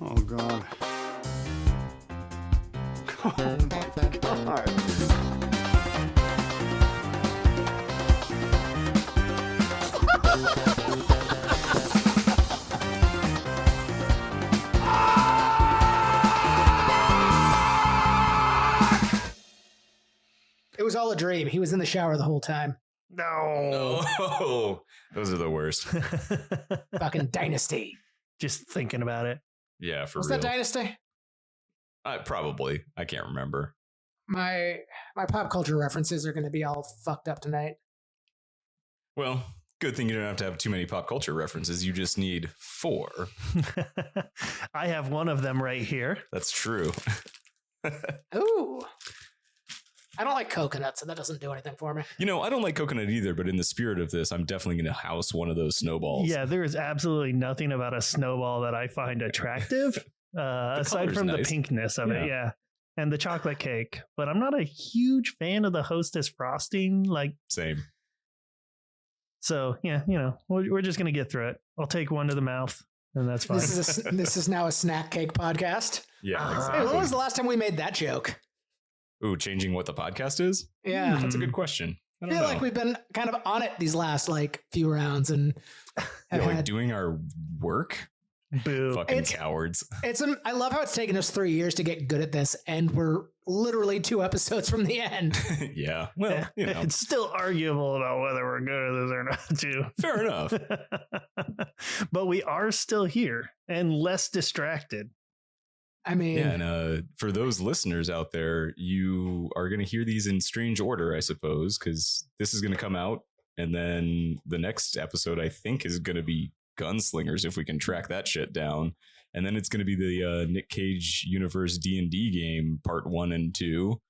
Oh, God. Oh, my God. It was all a dream. He was in the shower the whole time. No. Those are the worst. Fucking Dynasty. Just thinking about it. Yeah, for Was real. that Dynasty? Probably. I can't remember. My pop culture references are going to be all fucked up tonight. Well, good thing you don't have to have too many pop culture references. You just need 4. I have one of them right here. That's true. Ooh. I don't like coconut, so that doesn't do anything for me. You know, I don't like coconut either, but in the spirit of this, I'm definitely going to house one of those snowballs. Yeah, there is absolutely nothing about a snowball that I find attractive, aside from nice. the pinkness of it. Yeah. Yeah. And the chocolate cake. But I'm not a huge fan of the Hostess frosting. Same. So, yeah, we're just going to get through it. I'll take one to the mouth, and that's fine. This is now a snack cake podcast. Yeah, Hey, exactly. when was the last time we made that joke? Ooh, changing what the podcast is? Yeah. That's a good question. I feel like we've been kind of on it these last few rounds and have had doing our work? Boo. Fucking cowards. I love how it's taken us 3 years to get good at this, and we're literally 2 episodes from the end. Yeah. Well, It's still arguable about whether we're good at this or not, too. fair enough. But we are still here and less distracted. I mean, Yeah, and for those listeners out there, you are going to hear these in strange order, I suppose, because this is going to come out, and then the next episode, I think, is going to be Gunslingers, if we can track that shit down, and then it's going to be the Nick Cage Universe D&D game, part 1 and 2,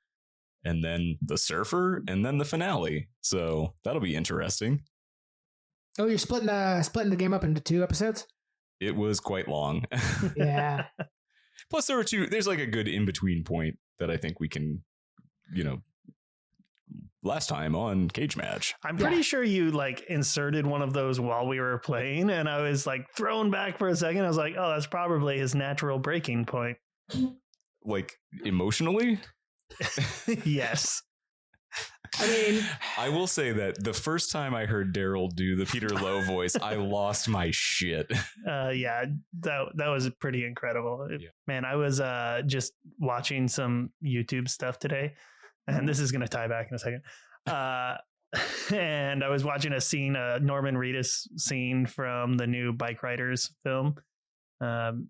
and then the Surfer, and then the finale. So that'll be interesting. oh, you're splitting the game up into 2 episodes? It was quite long. Yeah. Plus, there's like a good in-between point that I think we can, last time on Cage Match. I'm pretty sure you inserted one of those while we were playing, and I was thrown back for a second. I was like, oh, that's probably his natural breaking point. Like, emotionally? Yes. I mean, I will say that the first time I heard Daryl do the Peter Lowe voice, I lost my shit. Yeah, that was pretty incredible. Yeah. Man, I was just watching some YouTube stuff today, and this is going to tie back in a second. And I was watching a Norman Reedus scene from the new Bike Riders film. Tom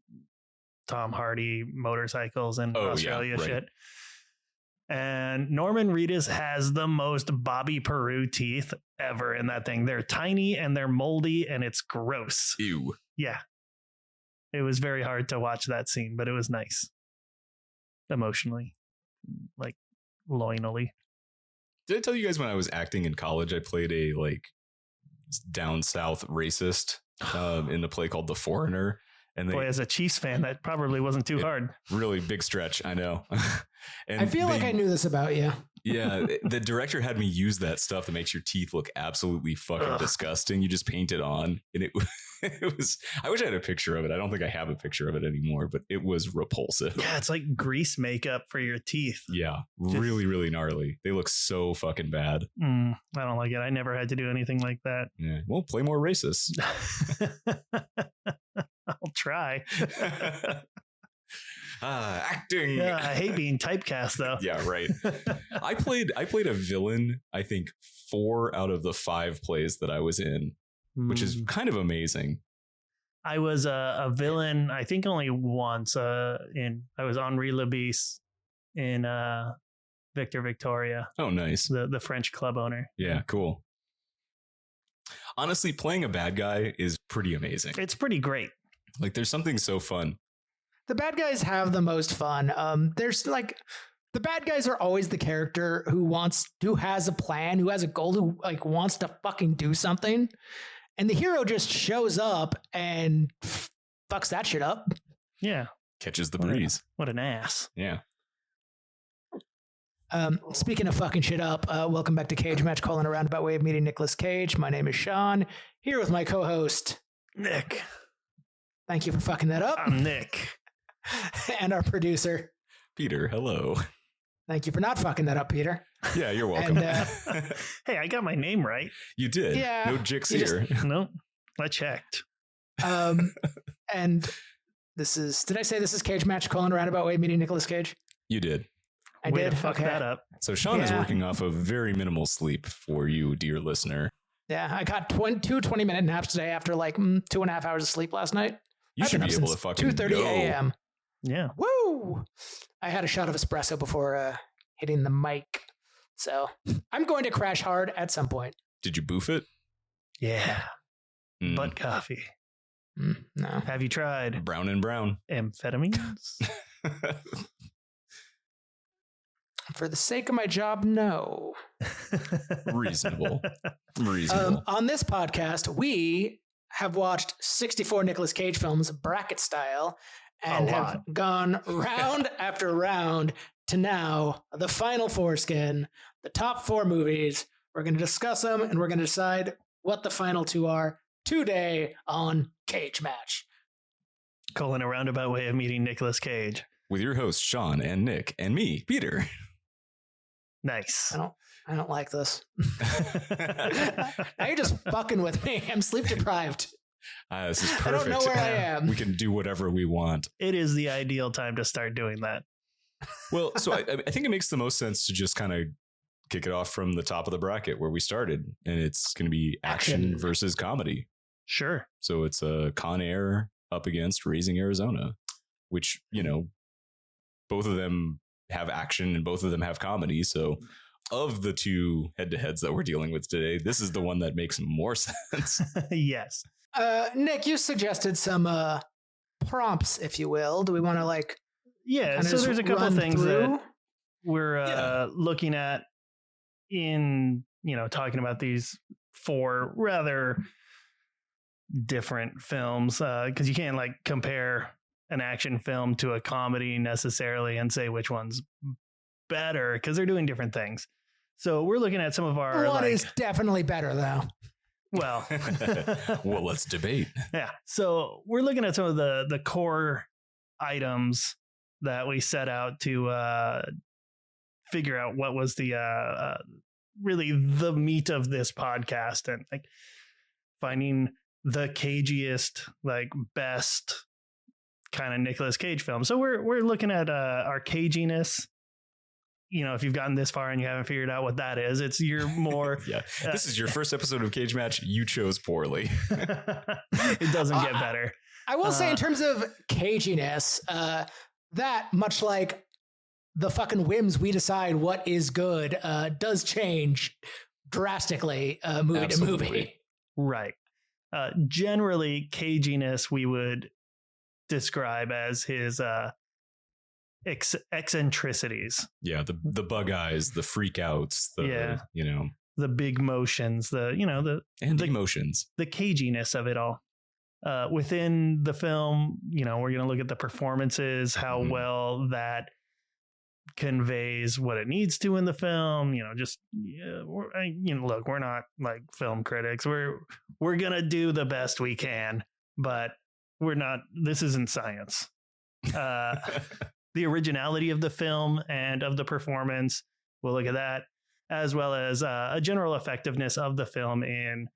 Hardy, motorcycles, and Australia right. shit. And Norman Reedus has the most Bobby Peru teeth ever in that thing. They're tiny and they're moldy and it's gross. Ew. Yeah. It was very hard to watch that scene, but it was nice. Emotionally. Loinally. Did I tell you guys when I was acting in college, I played a down south racist in the play called The Foreigner? And Boy, as a Chiefs fan, that probably wasn't too hard. Really big stretch, I know. And I feel like I knew this about you. Yeah, the director had me use that stuff that makes your teeth look absolutely fucking disgusting. You just paint it on, and it was. I wish I had a picture of it. I don't think I have a picture of it anymore, but it was repulsive. Yeah, it's like grease makeup for your teeth. Yeah, really, really gnarly. They look so fucking bad. I don't like it. I never had to do anything like that. Yeah, well, play more racist. I'll try. Acting. Yeah, I hate being typecast though. Yeah, right. I played a villain, I think 4 out of the 5 plays that I was in, which is kind of amazing. I was a villain, I think only once. I was Henri Lebis in Victor Victoria. Oh, nice. The French club owner. Yeah, cool. Honestly, playing a bad guy is pretty amazing. It's pretty great. There's something so fun. The bad guys have the most fun. There's the bad guys are always the character who has a plan, who has a goal, who wants to fucking do something. And the hero just shows up and fucks that shit up. Yeah. Catches the breeze. What an ass. Yeah. Speaking of fucking shit up, welcome back to Cage Match, calling a roundabout way of meeting Nicolas Cage. My name is Sean, here with my co-host, Nick. Thank you for fucking that up. I'm Nick. and our producer. Peter, hello. Thank you for not fucking that up, Peter. Yeah, you're welcome. And, Hey, I got my name right. You did. Yeah, No jigs you here. No, I checked. And this is, did I say this is Cage Match Colin Roundabout Way meeting Nicolas Cage? You did. I Way did. to fuck Okay. that up. So Sean is Yeah. working off of very minimal sleep for you, dear listener. Yeah, I got 20-minute naps today after like 2.5 hours of sleep last night. You I've should been be up able to since fucking 2:30 go. a.m. Yeah. Woo! I had a shot of espresso before hitting the mic. So I'm going to crash hard at some point. Did you boof it? Yeah. Mm. Butt coffee. No. Have you tried Brown and brown. amphetamines? For the sake of my job, no. Reasonable. Reasonable. On this podcast, we have watched 64 Nicolas Cage films, bracket style, and A have lot. gone round after round to now the final foreskin, the top 4 movies. We're going to discuss them and we're going to decide what the final 2 are today on Cage Match. Colin, a roundabout way of meeting Nicolas Cage. With your hosts, Sean and Nick, and me, Peter. Nice. I don't like this. Now you're just fucking with me. I'm sleep deprived. This is perfect. I don't know where I am. We can do whatever we want. It is the ideal time to start doing that. Well, so I think it makes the most sense to just kind of kick it off from the top of the bracket where we started. And it's going to be action versus comedy. Sure. So it's a Con Air up against Raising Arizona, which, you know, both of them have action and both of them have comedy. So of the 2 head-to-heads that we're dealing with today, this is the one that makes more sense. Yes. Nick, you suggested some prompts, if you will. Do we want to Yeah. kinda So just there's a couple run things through? that we're Yeah. looking at in, talking about these 4 rather different films, because you can't compare an action film to a comedy necessarily and say which one's better, because they're doing different things. So we're looking at some of our One is definitely better, though. well Well, let's debate. yeah. So we're looking at some of the core items that we set out to figure out what was the really the meat of this podcast, and finding the cagiest, best kind of Nicolas Cage film. So we're looking at our caginess. If you've gotten this far and you haven't figured out what that is, it's your more Yeah. This is your first episode of Cage Match. You chose poorly. it doesn't get better. I will say, in terms of caginess, that, much like the fucking whims we decide what is good, does change drastically movie to movie. Absolutely. Right. Generally, caginess we would describe as his eccentricities. Yeah, the bug eyes, the freak outs, The big motions, the emotions. caginess of it all. Within the film, we're going to look at the performances, how well that conveys what it needs to in the film. Look, we're not film critics. We're going to do the best we can, but we're not, this isn't science. The originality of the film and of the performance, we'll look at that, as well as a general effectiveness of the film in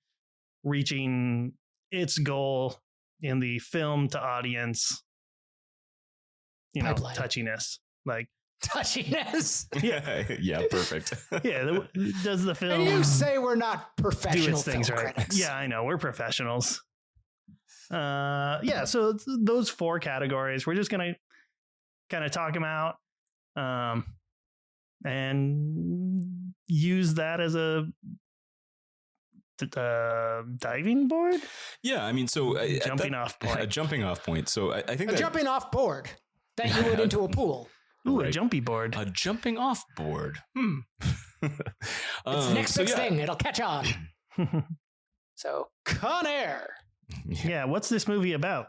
reaching its goal in the film to audience, Pipeline. touchiness. Touchiness. Yeah, perfect. Yeah, does the film And you say we're not do professional its things film right? critics. Yeah, I know, we're professionals. So it's those 4 categories. We're just gonna kind of talk them out, and use that as a diving board. Yeah, I mean, so Jumping off point. A jumping off point. So I think A that jumping off board that you would into a pool. Ooh, Right. a jumpy board. a jumping off board. It's the next so big yeah. thing. It'll catch on. So, Con Air. Yeah, what's this movie about?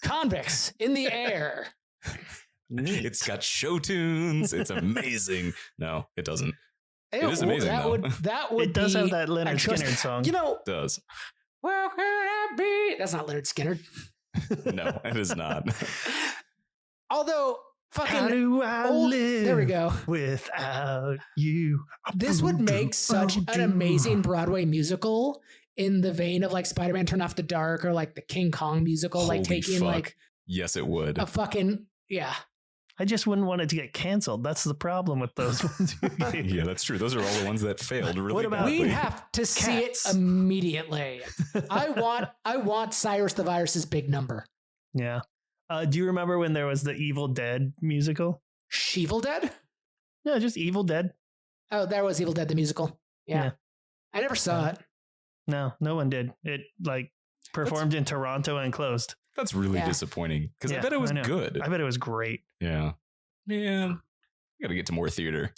Convicts in the air. It's got show tunes. It's amazing. No, it doesn't. It is amazing, That though. would It does be have that Leonard a choice. Skinner song. You know, It does. where could I be? That's not Leonard Skinner. No, it is not. Although How fucking do I old, live there we go. without you? This would make such an amazing Broadway musical in the vein of like Spider-Man Turn Off the Dark or like the King Kong musical, like Holy taking fuck. like Yes, it would. a fucking yeah. I just wouldn't want it to get canceled. That's the problem with those ones. Yeah, that's true. Those are all the ones that failed. Really What about- badly. We have to see it Cats. immediately. I want Cyrus the Virus's big number. Yeah. Do you remember when there was the Evil Dead musical? Sheevil Dead? No, just Evil Dead. Oh, there was Evil Dead the musical. Yeah. Yeah. I never saw it. No, no one did. It like performed in Toronto and closed. That's really Yeah. disappointing because I Yeah, bet it was I know. good. I bet it was great. Yeah. Man, got to get to more theater.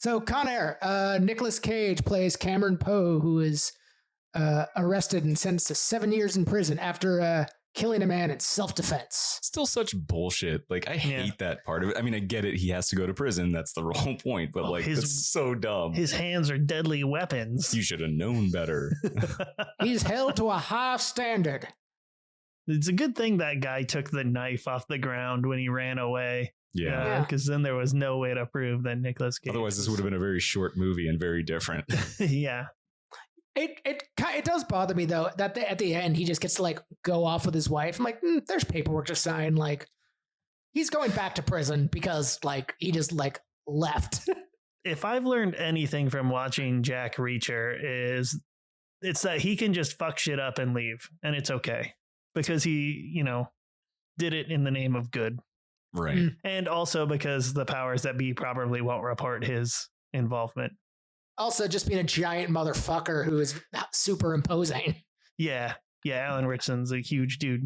So Con Air, Nicolas Cage plays Cameron Poe, who is arrested and sentenced to 7 years in prison after killing a man in self-defense. Still such bullshit. Like, I hate that part of it. I mean, I get it. He has to go to prison. That's the whole point. But, Oh, like, his- it's so dumb. His hands are deadly weapons. You should have known better. He's held to a high standard. It's a good thing that guy took the knife off the ground when he ran away. Yeah. Yeah. Because then there was no way to prove that Nicolas Cage. Otherwise, this would have been a very short movie and very different. Yeah. It does bother me though that at the end he just gets to like go off with his wife. I'm like, there's paperwork to sign. Like he's going back to prison because like he just like left. If I've learned anything from watching Jack Reacher is it's that he can just fuck shit up and leave and it's okay because he, did it in the name of good. Right. Mm. And also because the powers that be probably won't report his involvement. Also, just being a giant motherfucker who is super imposing. Yeah. Yeah. Alan Richson's a huge dude.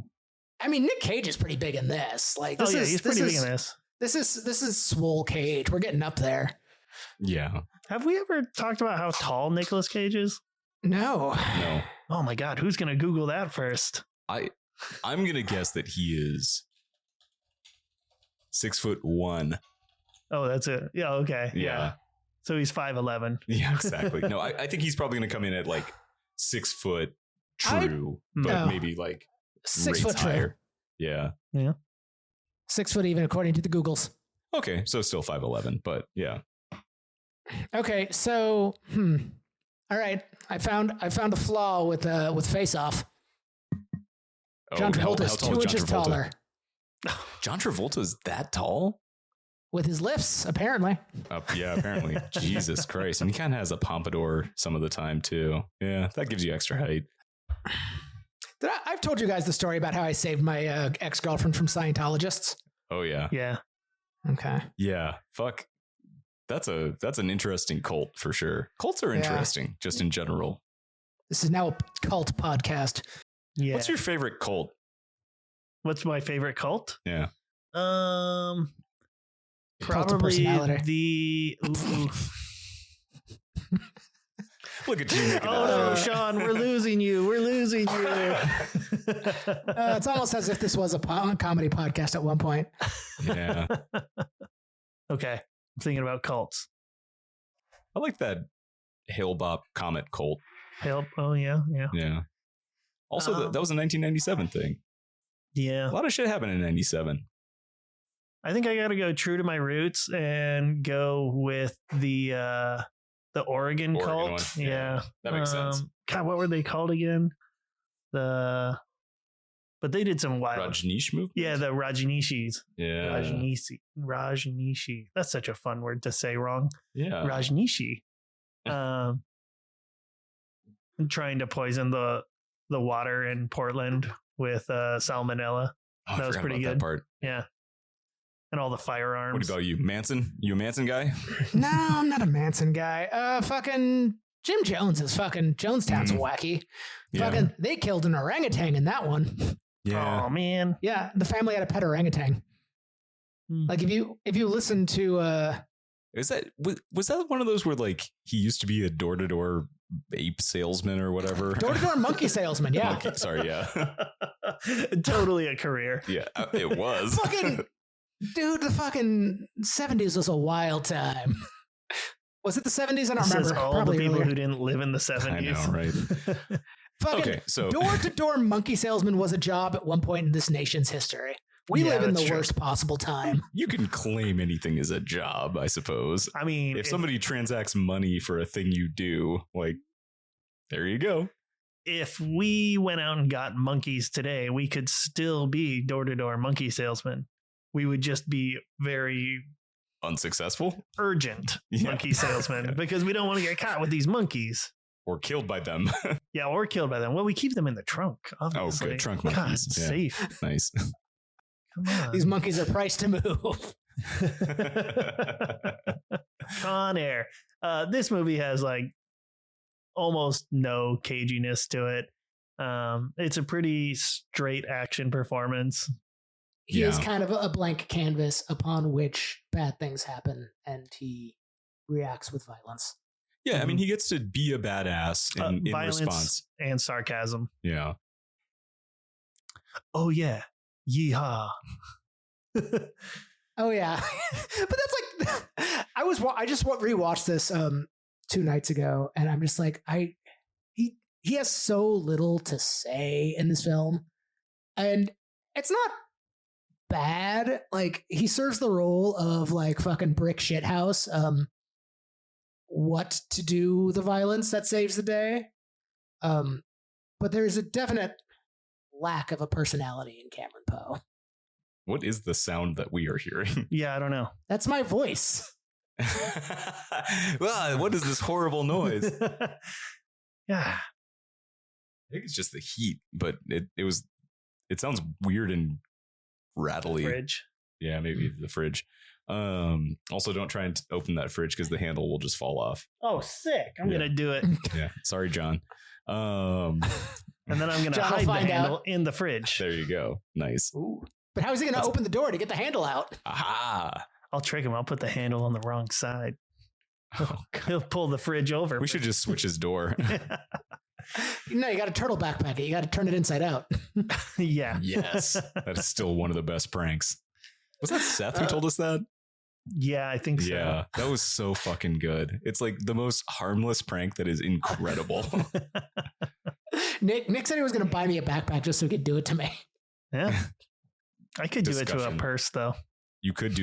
I mean, Nick Cage is pretty big in this. Like, this He's pretty big in this. This is swole Cage. We're getting up there. Yeah. Have we ever talked about how tall Nicolas Cage is? No. No. Oh my God. Who's going to Google that first? I'm going to guess that he is 6'1". Oh, that's it. Yeah. Okay. Yeah. So he's 5'11". Yeah, exactly. No, I think he's probably going to come in at like 6 foot true, but No. maybe like 6 rates foot true. higher. Yeah. 6 foot even according to the Googles. Okay, so still 5'11", but yeah. Okay, so all right. I found a flaw with Face Off. John how Travolta is tall 2 John inches Travolta? taller John Travolta is that tall? with his lifts, apparently. Yeah, apparently. Jesus Christ. And he kind of has a pompadour some of the time too. Yeah, that gives you extra height. I've told you guys the story about how I saved my ex-girlfriend from Scientologists. Oh yeah. Yeah. Okay. Yeah. Fuck. That's an interesting cult for sure. Cults are Yeah. interesting just in general. This is now a cult podcast. Yeah. What's your favorite cult? What's my favorite cult? Yeah. Cult of Probably personality. ooh. Look at you making Oh that no, joke. Sean, we're losing you. We're losing you. It's almost as if this was a comedy podcast at one point. Yeah. Okay. I'm thinking about cults. I like that Hail Bop Comet cult. Help. Oh yeah. Yeah. Yeah. Also, that was a 1997 thing. Yeah. A lot of shit happened in 97. I think I got to go true to my roots and go with the Oregon cult. one. Yeah. That makes sense. God, what were they called again? But they did some wild. Rajneesh movement? Yeah, the Rajneeshis. Yeah. Rajneeshi. That's such a fun word to say wrong. Yeah. Rajneeshi. Trying to poison the water in Portland with salmonella. Oh, I that was forgot pretty about good. That part. Yeah. And all the firearms. What about you, Manson? You a Manson guy? No, I'm not a Manson guy. Fucking Jim Jones is fucking Jonestown's wacky. Yeah. Fucking they killed an orangutan in that one. Yeah. Oh man. Yeah, the family had a pet orangutan. Like if you listen to was that one of those where like he used to be a door-to-door ape salesman or whatever? door-to-door monkey salesman, yeah. Monkey, sorry, yeah. Totally a career. Yeah, it was. Fucking dude, the fucking 70s was a wild time. Was it the 70s? I don't Says remember. all Probably the people earlier. who didn't live in the 70s. I know, right? Fucking Okay, so door-to-door monkey salesman was a job at one point in this nation's history. We Yeah, live in the that's true. worst possible time. you can claim anything as a job, I suppose. I mean, If somebody transacts money for a thing you do, like, there you go. if we went out and got monkeys today, we could still be door-to-door monkey salesmen. We would just be very Unsuccessful urgent Yeah. monkey salesmen Yeah. because we don't want to get caught with these monkeys. or killed by them. Yeah, or killed by them. Well, we keep them in the trunk, obviously. good. Trunk God, monkeys. it's Yeah. safe. Nice. Come on. These monkeys are priced to move. Con Air. This movie has like almost no caginess to it. It's a pretty straight action performance. He is Yeah. kind of a blank canvas upon which bad things happen, and he reacts with violence. Yeah, I mean, he gets to be a badass in Violence response. and sarcasm. Yeah. Oh yeah, yeehaw. Oh yeah, but that's like I just rewatched this 2 nights ago, and I'm just like he has so little to say in this film, and it's not bad. Like he serves the role of like fucking brick shithouse. What to do the violence that saves the day, but there's a definite lack of a personality in Cameron Poe. What is the sound that we are hearing? Yeah, I don't know. That's my voice. Well, what is this horrible noise? I Yeah. think it's just the heat, but it sounds weird and rattly. Fridge. Yeah, maybe the fridge. Also, don't try and open that fridge because the handle will just fall off. Oh, sick. I'm Yeah. gonna do it. Yeah, sorry, John. And then I'm gonna John will hide the find handle out. in the fridge. there you go. Nice. Ooh. But how is he going to open the door to get the handle out? Aha. I'll trick him. I'll put the handle on the wrong side. He'll pull the fridge over. We should just switch his door. No, you got to turtle backpack it. You got to turn it inside out. Yeah. Yes, that is still one of the best pranks. Was that Seth who told us that? Yeah, I think so. Yeah, that was so fucking good. It's like the most harmless prank that is incredible. Nick said he was going to buy me a backpack just so he could do it to me. Yeah. I could do it to a Discussion. purse though. You could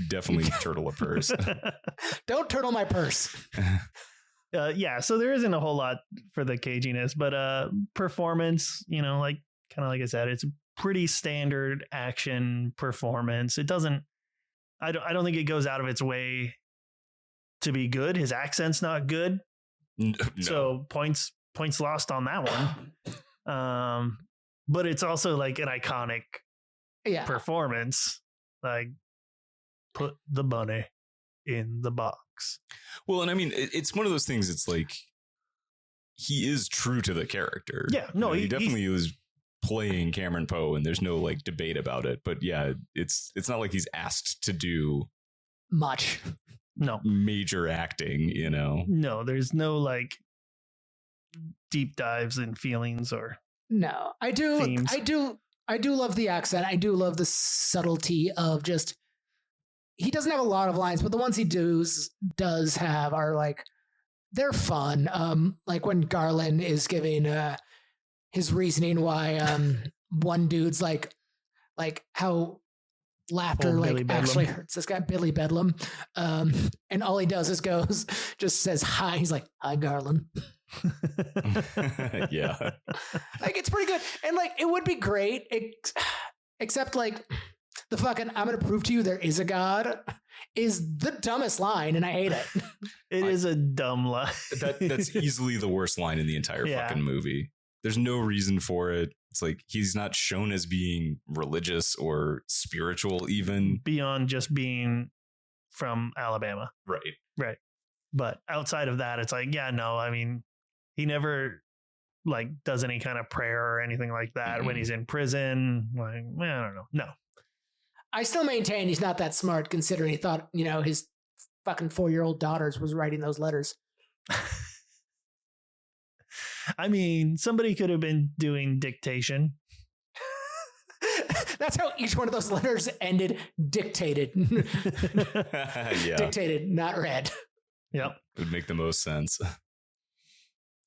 definitely turtle a purse. Don't turtle my purse. Yeah, so there isn't a whole lot for the caginess, but performance, like kind of like I said, it's a pretty standard action performance. It doesn't I don't think it goes out of its way to be good. His accent's not good. No. So points lost on that one. But it's also like an iconic Yeah. performance. Like put the bunny in the box. Well, and I mean, it's one of those things. It's like he is true to the character. Yeah, no, he he definitely is playing Cameron Poe, and there's no like debate about it. But yeah, it's not like he's asked to do Much. No, major acting. no, there's no like deep dives in feelings or No. I do themes. I do love the accent. I do love the subtlety of just he doesn't have a lot of lines, but the ones he does have are like they're fun. Like when Garland is giving his reasoning why one dude's like how laughter Oh, Billy like actually Bedlam. hurts this guy, Billy Bedlam. And all he does is just says hi. He's like, "Hi, Garland." Yeah. Like it's pretty good, and like it would be great, except like the fucking "I'm gonna prove to you there is a God" is the dumbest line, and I hate it. It is a dumb lie. That's easily the worst line in the entire Yeah. fucking movie. There's no reason for it. It's like he's not shown as being religious or spiritual even. Beyond just being from Alabama. Right. But outside of that, it's like, yeah, no, I mean, he never like does any kind of prayer or anything like that when he's in prison. Like, I don't know. No. I still maintain he's not that smart, considering he thought his fucking 4-year-old daughters was writing those letters. I mean, somebody could have been doing dictation. That's how each one of those letters ended. Dictated. Yeah. Dictated, not read. Yep. It would make the most sense.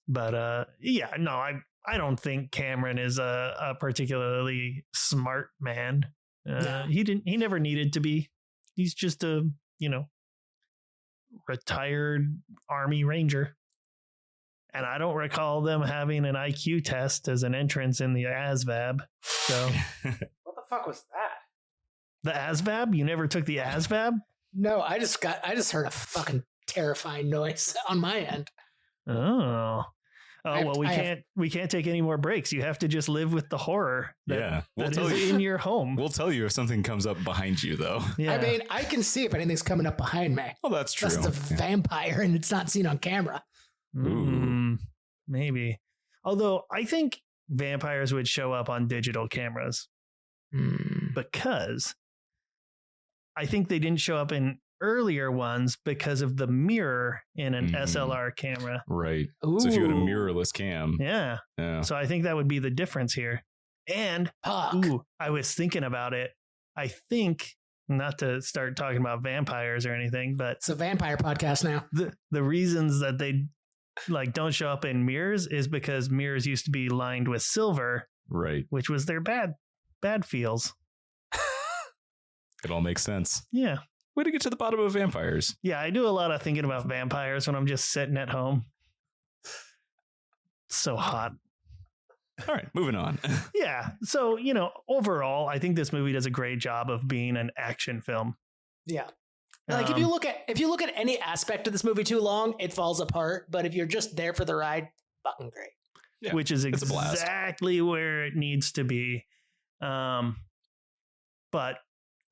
But yeah, no, I don't think Cameron is a particularly smart man. No. He never needed to be. He's just a, retired Army Ranger. And I don't recall them having an IQ test as an entrance in the ASVAB. So What the fuck was that? the ASVAB? You never took the ASVAB? No, I just heard a fucking terrifying noise on my end. Oh. Well, I we can't take any more breaks. You have to just live with the horror Yeah, we'll that tell is you. in your home. We'll tell you if something comes up behind you, though. Yeah. I mean, I can see if anything's coming up behind me. Oh, that's true. That's the vampire, and it's not seen on camera. Maybe. Although I think vampires would show up on digital cameras because I think they didn't show up in earlier ones because of the mirror in an SLR camera. Right. Ooh. So if you had a mirrorless cam, Yeah. So I think that would be the difference here. And I was thinking about it. I think, not to start talking about vampires or anything, but It's a vampire podcast now. the reasons that they don't show up in mirrors is because mirrors used to be lined with silver, right. which was their bad feels. It all makes sense. Yeah. Way to get to the bottom of vampires. Yeah, I do a lot of thinking about vampires when I'm just sitting at home. So hot. All right, moving on. Yeah. So, overall, I think this movie does a great job of being an action film. Yeah. Like if you look at any aspect of this movie too long, it falls apart. But if you're just there for the ride, fucking great. Yeah, which is it's a blast. exactly where it needs to be. But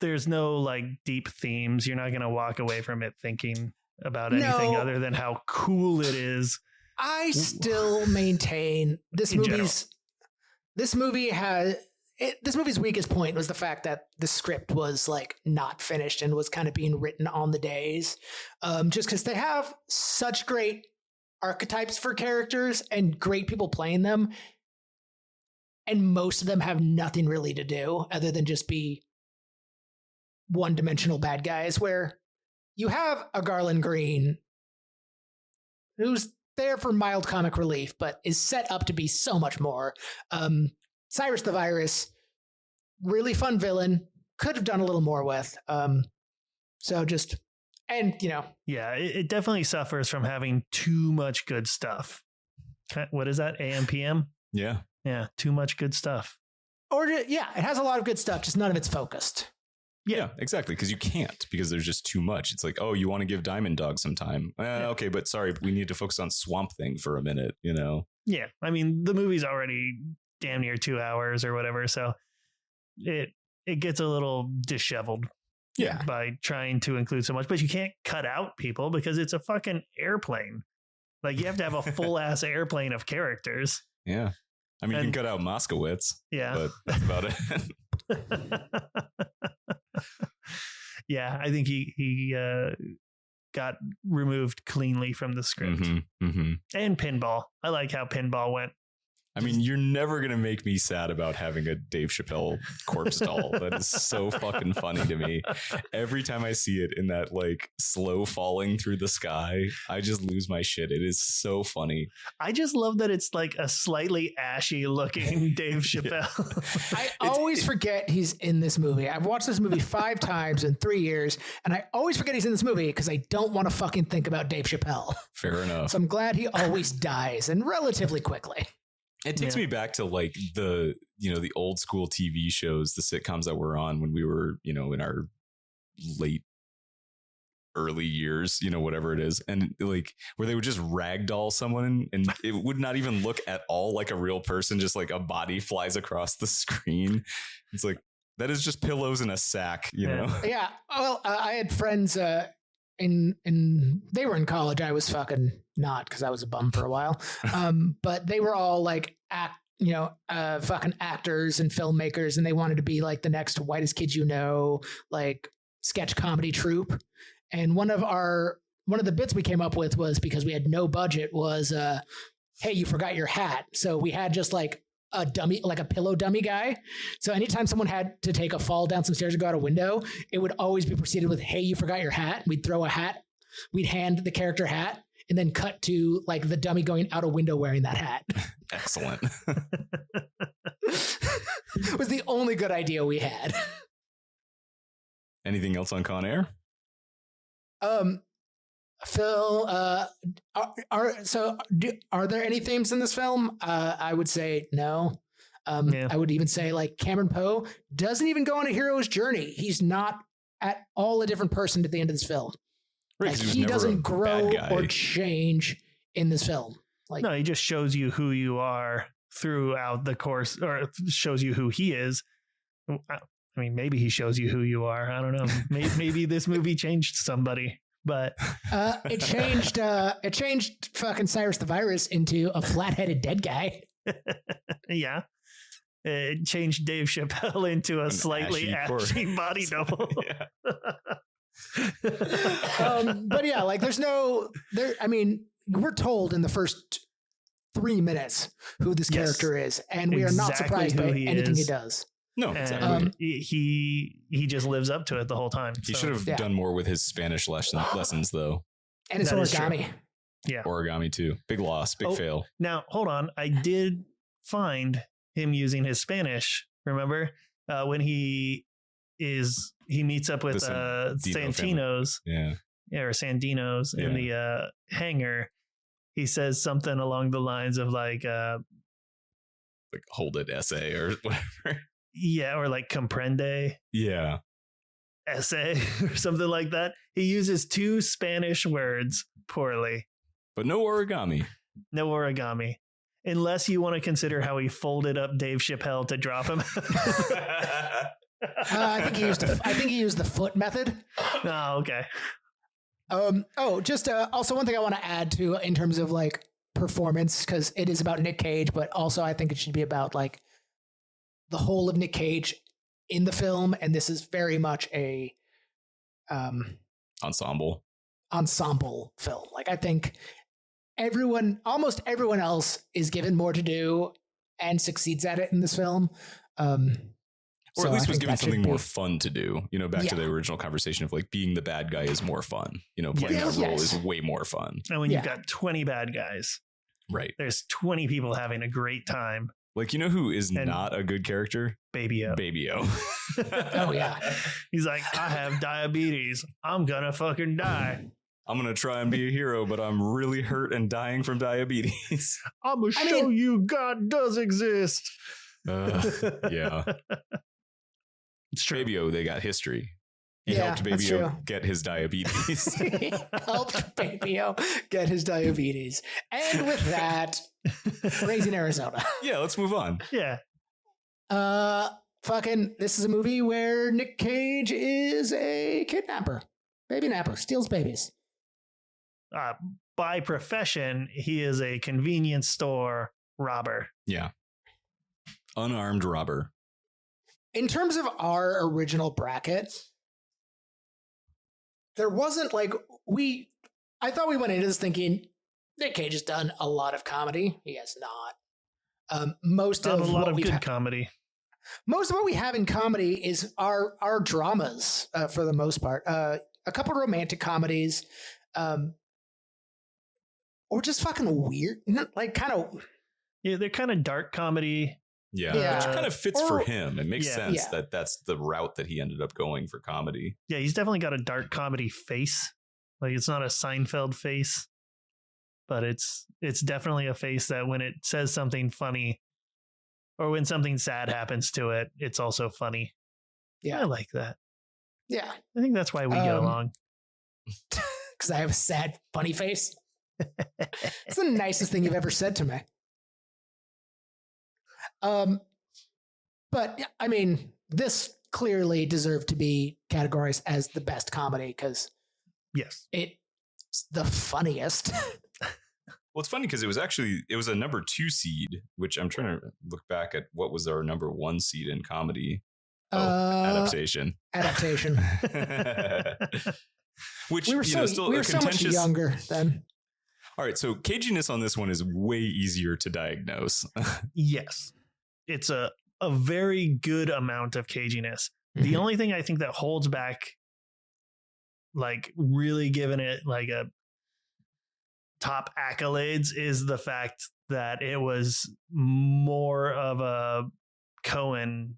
there's no deep themes. You're not going to walk away from it thinking about anything other than how cool it is. I still maintain this movie's weakest point was the fact that the script was not finished and was kind of being written on the days. Just because they have such great archetypes for characters and great people playing them. And most of them have nothing really to do other than just be one-dimensional bad guys, where you have a Garland Green who's there for mild comic relief, but is set up to be so much more. Cyrus the Virus, really fun villain, could have done a little more with. Yeah, it definitely suffers from having too much good stuff. What is that? AMPM? Yeah. Yeah, too much good stuff. It has a lot of good stuff, just none of it's focused. Yeah, exactly. Because you can't, because there's just too much. It's like, oh, you want to give Diamond Dog some time. Okay, but sorry, we need to focus on Swamp Thing for a minute, Yeah, I mean, the movie's already damn near 2 hours or whatever, so it gets a little disheveled. Yeah. By trying to include so much, but you can't cut out people because it's a fucking airplane. You have to have a full ass airplane of characters. Yeah. I mean, you can cut out Moskowitz. Yeah. But that's about it. Yeah, I think he got removed cleanly from the script. And Pinball. I like how Pinball went. I mean, you're never going to make me sad about having a Dave Chappelle corpse doll. That is so fucking funny to me. Every time I see it in that slow falling through the sky, I just lose my shit. It is so funny. I just love that it's a slightly ashy looking Dave Chappelle. I always forget he's in this movie. I've watched this movie 5 times in 3 years, and I always forget he's in this movie because I don't want to fucking think about Dave Chappelle. Fair enough. So I'm glad he always dies, and relatively quickly. It takes me back to the old school TV shows, the sitcoms that were on when we were, in our early years, whatever it is. And where they would just ragdoll someone and it would not even look at all like a real person, just a body flies across the screen. It's that is just pillows in a sack, know? Yeah. Well, I had friends in they were in college. I was fucking not, because I was a bum for a while. But they were all fucking actors and filmmakers, and they wanted to be the next Whitest Kids sketch comedy troupe. And one of the bits we came up with was, because we had no budget, was hey, you forgot your hat. So we had just a dummy, a pillow dummy guy. So anytime someone had to take a fall down some stairs or go out a window, it would always be preceded with, hey, you forgot your hat. We'd throw a hat. We'd hand the character hat, and then cut to like the dummy going out a window wearing that hat. Excellent. It was the only good idea we had. Anything else on Con Air? Phil, are there any themes in this film? I would say no. I would even say like Cameron Poe doesn't even go on a hero's journey. He's not at all a different person at the end of this film. Right, Like, 'cause he never a doesn't grow bad guy. or change in this film. Like, No, he just shows you who you are throughout the course, or shows you who he is. I mean, maybe he shows you who you are. I don't know. Maybe this movie changed somebody, but it changed fucking Cyrus the Virus into a flat-headed dead guy. yeah. It changed Dave Chappelle into a An slightly ashy ashy body double. But yeah, like I mean, we're told in the first 3 minutes who this Yes. character is, and we are not Exactly surprised by who he anything he is. does. No, And exactly. he just lives up to it the whole time. He So, should have Yeah. done more with his Spanish lessons, though. And it's That is true. origami. Yeah. Origami too. Big loss. Big Oh, fail. Now, hold on. I did find him using his Spanish. Remember when he meets up with The Sandino Santino's, Yeah. or Sandinos in the hangar. He says something along the lines of like Hold it essay or whatever. yeah, or like comprende Yeah. essay or something like that. He uses 2 Spanish words poorly. But no origami. No origami. Unless you want to consider how he folded up Dave Chappelle to drop him. I think he used the foot method. Oh, okay. Also one thing I want to add to in terms of like performance, because it is about Nick Cage, but also I think it should be about like the whole of Nick Cage in the film, and this is very much a Ensemble. ensemble film. Like I think almost everyone else is given more to do and succeeds at it in this film. Or at least was given that should something be- more fun to do. You know, back to Yeah. the original conversation of like being the bad guy is more fun. You know, playing Yes. that role Yes. is way more fun. And when Yeah. you've got 20 bad guys, Right. there's 20 people having a great time. Like, you know who is And- not a good character? Baby O. Baby-O. Oh, yeah. He's like, I have diabetes. I'm gonna fucking die. I'm going to try and be a hero, but I'm really hurt and dying from diabetes. I'm gonna I show mean- you God does exist. Yeah. It's true. Baby-O, they got history. He Yeah, helped that's Baby-O true. get his diabetes. He helped Baby-O get his diabetes. And with that, Raising Arizona. Yeah, let's move on. Yeah. This is a movie where Nick Cage is a kidnapper, baby napper, steals babies. By profession, he is a convenience store robber. Yeah. Unarmed robber. In terms of our original bracket, there wasn't like I thought we went into this thinking Nick Cage has done a lot of comedy. He has not. Most of A lot what of we've good comedy. Most of what we have in comedy is our dramas for the most part. A couple romantic comedies, or just fucking weird, like kind of. Yeah, they're kind of dark comedy. Yeah. Yeah. Which kind of fits for Or- him. It makes Yeah. sense Yeah. that that's the route that he ended up going for comedy. Yeah, he's definitely got a dark comedy face. Like it's not a Seinfeld face, but it's definitely a face that when it says something funny or when something sad happens to it, it's also funny. Yeah. I like that. Yeah, I think that's why we get along. because I have a sad, funny face. It's the nicest thing you've ever said to me. But I mean, this clearly deserved to be categorized as the best comedy because Yes. it's the funniest. Well, it's funny because it was a number 2 seed, which I'm trying to look back at what was our number 1 seed in comedy. Adaptation. Adaptation. Which We were still so a much contentious. younger then. All right, so caginess on this one is way easier to diagnose. Yes. It's a very good amount of caginess. The Mhm. only thing I think that holds back, like really giving it like a top accolades is the fact that it was more of a Coen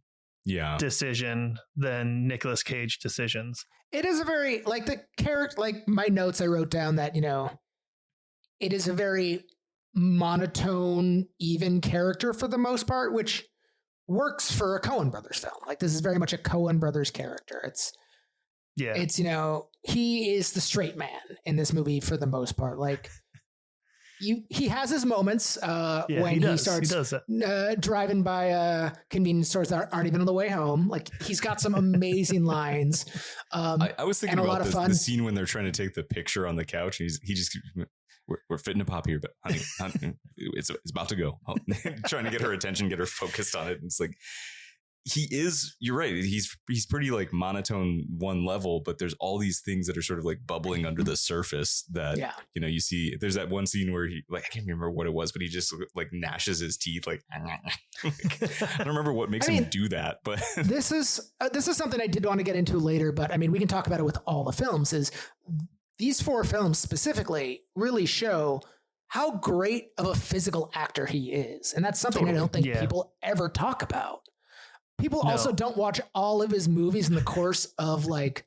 decision than Nicolas Cage decisions. It is a very like the character, like my notes I wrote down that, it is a very monotone, even character for the most part, which works for a Coen Brothers film. Like this is very much a Coen Brothers character. It's he is the straight man in this movie for the most part. Like he has his moments when he starts driving by convenience stores that aren't even on the way home. Like he's got some amazing lines. I was thinking about the scene when they're trying to take the picture on the couch, and he just we're fitting a pop here, but honey, it's about to go. Trying to get her attention, get her focused on it. And it's like you're right. He's pretty like monotone one level, but there's all these things that are sort of like bubbling under the surface that, you see. There's that one scene where he I can't remember what it was, but he just like gnashes his teeth. Like, I don't remember what makes him do that, but this is something I did want to get into later, but I mean, we can talk about it with all the films. Is these 4 films specifically really show how great of a physical actor he is. And that's something I don't think people ever talk about. People also don't watch all of his movies in the course of like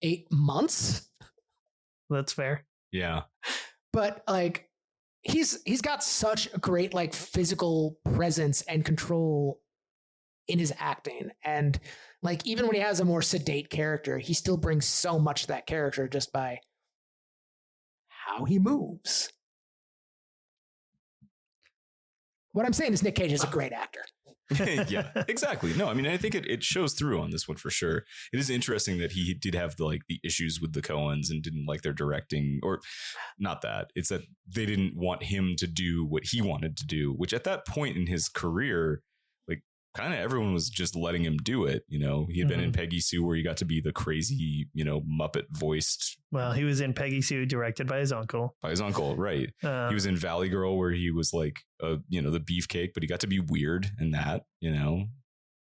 8 months. That's fair. Yeah. But like he's got such a great like physical presence and control in his acting. And like even when he has a more sedate character, he still brings so much to that character just by how he moves. What I'm saying is Nick Cage is a great actor. Yeah, exactly. No, I mean, I think it shows through on this one for sure. It is interesting that he did have the issues with the Coens and didn't like their directing, or not that. It's that they didn't want him to do what he wanted to do, which at that point in his career, kind of everyone was just letting him do it. He had been in Peggy Sue where he got to be the crazy, Muppet voiced. Well, he was in Peggy Sue, directed by his uncle. Right. He was in Valley Girl where he was like, the beefcake, but he got to be weird in that,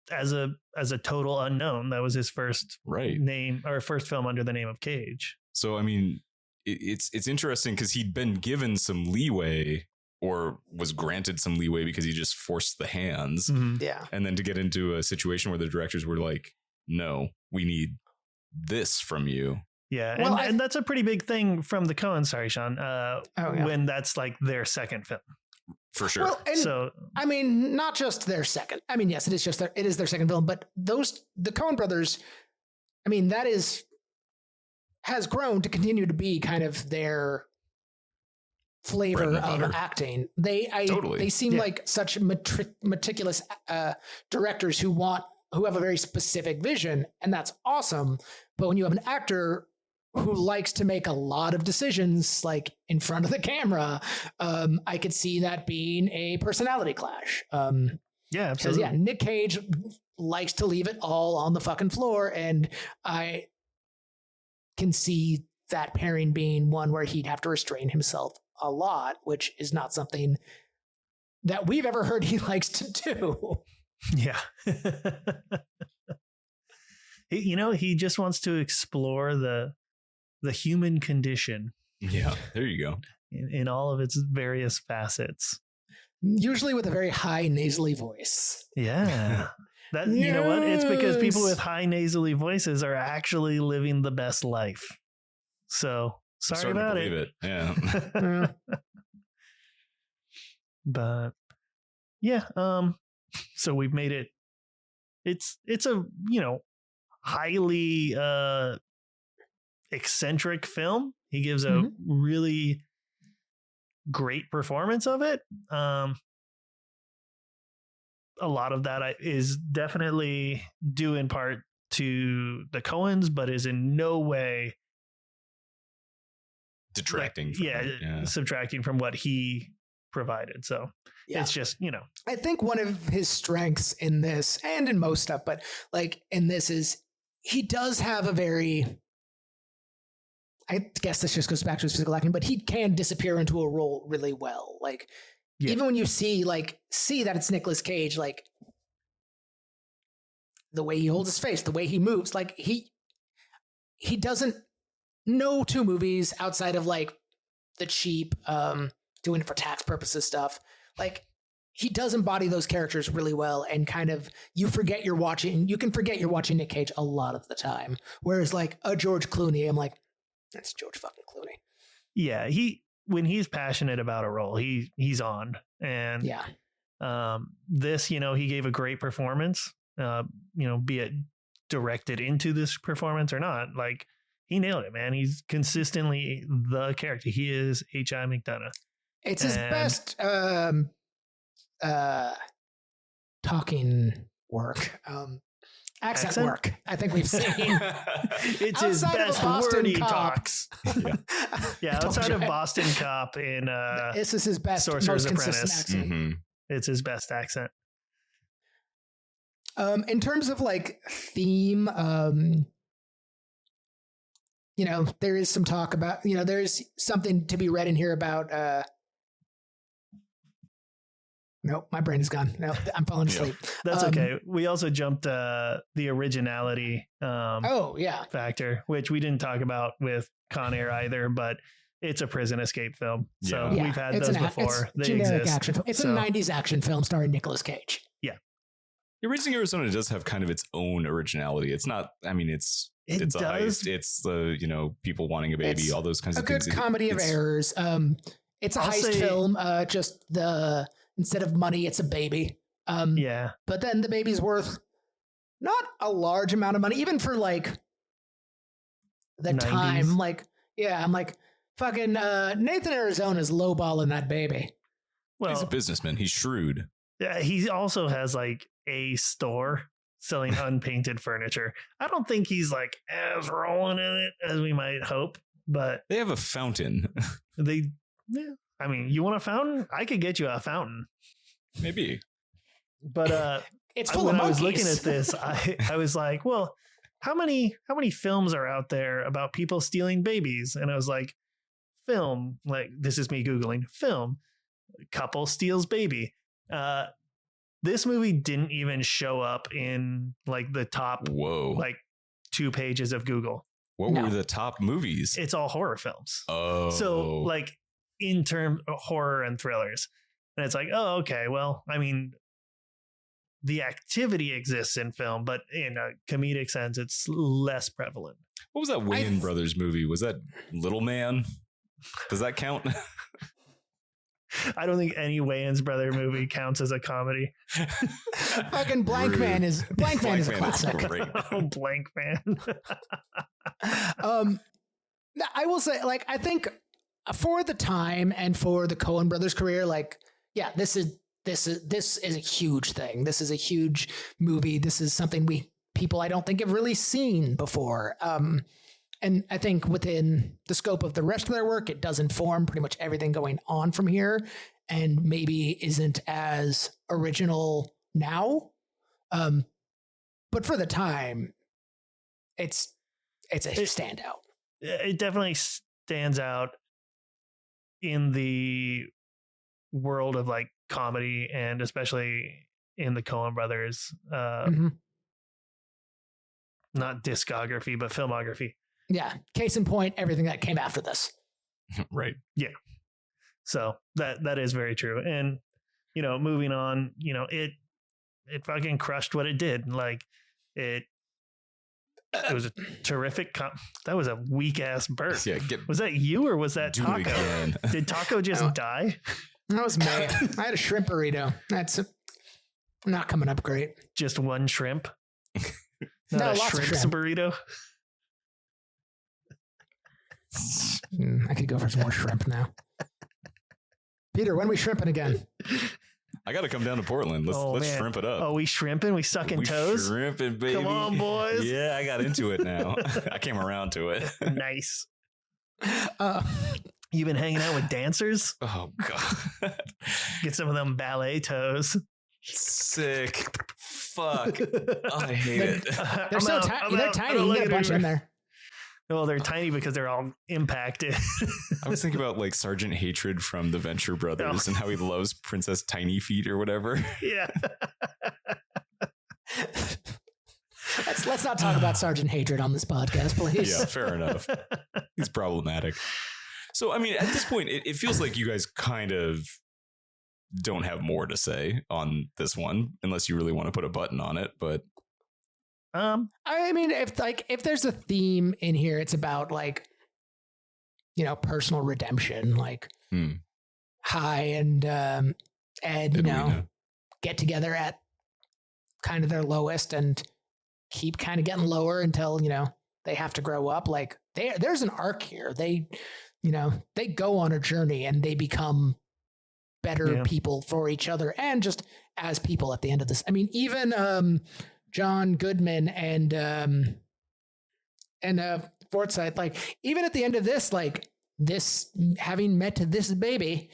As a total unknown. That was his first name or first film under the name of Cage. So, I mean, it's interesting because he'd been given some leeway, or was granted some leeway because he just forced the hands. Mm-hmm. Yeah. And then to get into a situation where the directors were like, no, we need this from you. Yeah. Well, and that's a pretty big thing from the Coen. Sorry, Sean. When that's like their second film. For sure. Well, so, I mean, not just their second. I mean, yes, it is their second film, but the Coen brothers, I mean, has grown to continue to be kind of their flavor of acting. They seem like such meticulous directors who have a very specific vision, and that's awesome. But when you have an actor who likes to make a lot of decisions like in front of the camera, I could see that being a personality clash. Yeah, absolutely. Because Nick Cage likes to leave it all on the fucking floor, and I can see that pairing being one where he'd have to restrain himself a lot, which is not something that we've ever heard he likes to do. Yeah. He just wants to explore the human condition. Yeah, there you go. In all of its various facets. Usually with a very high nasally voice. Yeah. You know what? It's because people with high nasally voices are actually living the best life. So sorry about it. Yeah. But yeah, so we've made it. It's a highly eccentric film. He gives a really great performance of it. A lot of that is definitely due in part to the Coens, but is in no way detracting subtracting from what he provided. So it's just, I think one of his strengths in this and in most stuff, but like in this is he does have a very, I guess this just goes back to his physical acting, but he can disappear into a role really well. Like even when you see that it's Nicolas Cage, like the way he holds his face, the way he moves, like he doesn't know 2 movies outside of like the cheap, doing it for tax purposes stuff. Like, he does embody those characters really well, and kind of you can forget you're watching Nick Cage a lot of the time. Whereas like a George Clooney, I'm like, that's George fucking Clooney. Yeah, when he's passionate about a role, he's on. And this, he gave a great performance. Be it directed into this performance or not, like he nailed it, man. He's consistently the character. He is H.I. McDonough. It's his best talking work, accent work I think we've seen. It's his best word he talks. Outside of Boston Cop in this is his best, Sorcerer's most consistent Apprentice. accent. Mm-hmm. It's his best accent. In terms of like theme, there is some talk about, there's something to be read in here about nope, my brain is gone. No, I'm falling asleep. That's okay. We also jumped the originality factor, which we didn't talk about with Con Air either, but it's a prison escape film. So we've had those before. They generic exist. Action film. It's a 90s action film starring Nicolas Cage. Yeah. Erasing Arizona does have kind of its own originality. It's not, I mean, it's a heist. It's the, people wanting a baby, all those kinds of things. A good comedy of errors. It's a heist film. Instead of money, it's a baby. But then the baby's worth not a large amount of money, even for like the 90s. Time. Like, I'm like, fucking Nathan Arizona's lowballing that baby. Well, he's a businessman. He's shrewd. Yeah, he also has like a store selling unpainted furniture. I don't think he's like as rolling in it as we might hope, but they have a fountain. I mean, you want a fountain? I could get you a fountain. Maybe. But it's full of monkeys. I was looking at this. I was like, well, how many films are out there about people stealing babies? And I was like, film, like this is me Googling film, couple steals baby. This movie didn't even show up in like the top like 2 pages of Google. What were the top movies? It's all horror films. Oh. So like in term of horror and thrillers. And it's like, oh, okay. Well, I mean, the activity exists in film, but in a comedic sense, it's less prevalent. What was that Wayans Brothers movie? Was that Little Man? Does that count? I don't think any Wayans brother movie counts as a comedy. Fucking Blank Man is a classic. Great. Oh, Blank Man. I will say, like, I think for the time and for the Coen brothers' career, like, this is a huge thing. This is a huge movie. This is something people I don't think have really seen before. And I think within the scope of the rest of their work, it does inform pretty much everything going on from here, and maybe isn't as original now. But for the time, it's a standout. It definitely stands out in the world of like comedy, and especially in the Coen brothers, not discography, but filmography. Yeah. Case in point, everything that came after this. Right. Yeah. So that is very true. And, moving on, it fucking crushed what it did. Like it was a terrific. That was a weak ass burp. Yeah, was that you or was that Taco? Did Taco just die? That was me. I had a shrimp burrito. That's not coming up great. Just one shrimp? Not a shrimp burrito? I could go for some more shrimp now. Peter, when are we shrimping again? I got to come down to Portland. Let's shrimp it up. Oh, we shrimping? We sucking toes? Shrimping, baby. Come on, boys. Yeah, I got into it now. I came around to it. Nice. You been hanging out with dancers? Oh, God. Get some of them ballet toes. Sick. Fuck. Oh, I hate it. They're so tiny. They're tiny. You get a bunch in there. Well, they're tiny because they're all impacted. I was thinking about like Sergeant Hatred from the Venture Brothers and how he loves Princess Tiny Feet or whatever. Yeah. Let's not talk about Sergeant Hatred on this podcast, please. Yeah, fair enough. He's problematic. So, I mean, at this point, it feels like you guys kind of don't have more to say on this one, unless you really want to put a button on it. But I mean, if there's a theme in here, it's about like, personal redemption, like Hai and Ed, get together at kind of their lowest and keep kind of getting lower until, they have to grow up. Like there's an arc here. They go on a journey and they become better people for each other and just as people at the end of this. I mean, even John Goodman and Forsyth, like even at the end of this, like this having met this baby,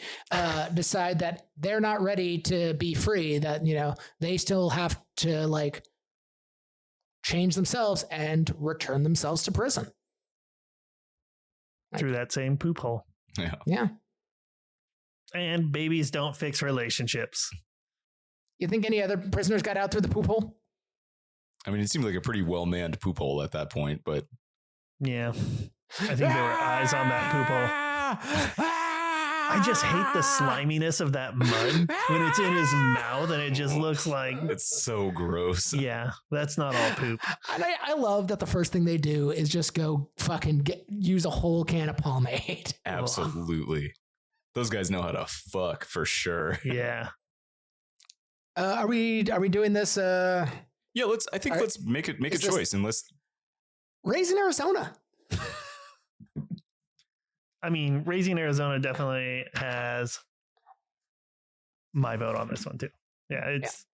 decide that they're not ready to be free, that, they still have to like change themselves and return themselves to prison. Through that same poop hole. Yeah. And babies don't fix relationships. You think any other prisoners got out through the poop hole? I mean, it seemed like a pretty well-manned poop hole at that point, but yeah, I think there were eyes on that poop hole. I just hate the sliminess of that mud when it's in his mouth and it just looks like it's so gross. Yeah, that's not all poop. And I love that the first thing they do is just go fucking use a whole can of pomade. Absolutely. Those guys know how to fuck for sure. Yeah. Are we doing this? Yeah, let's make a choice and let's Raising Arizona. I mean, Raising Arizona definitely has my vote on this one too. Yeah, it's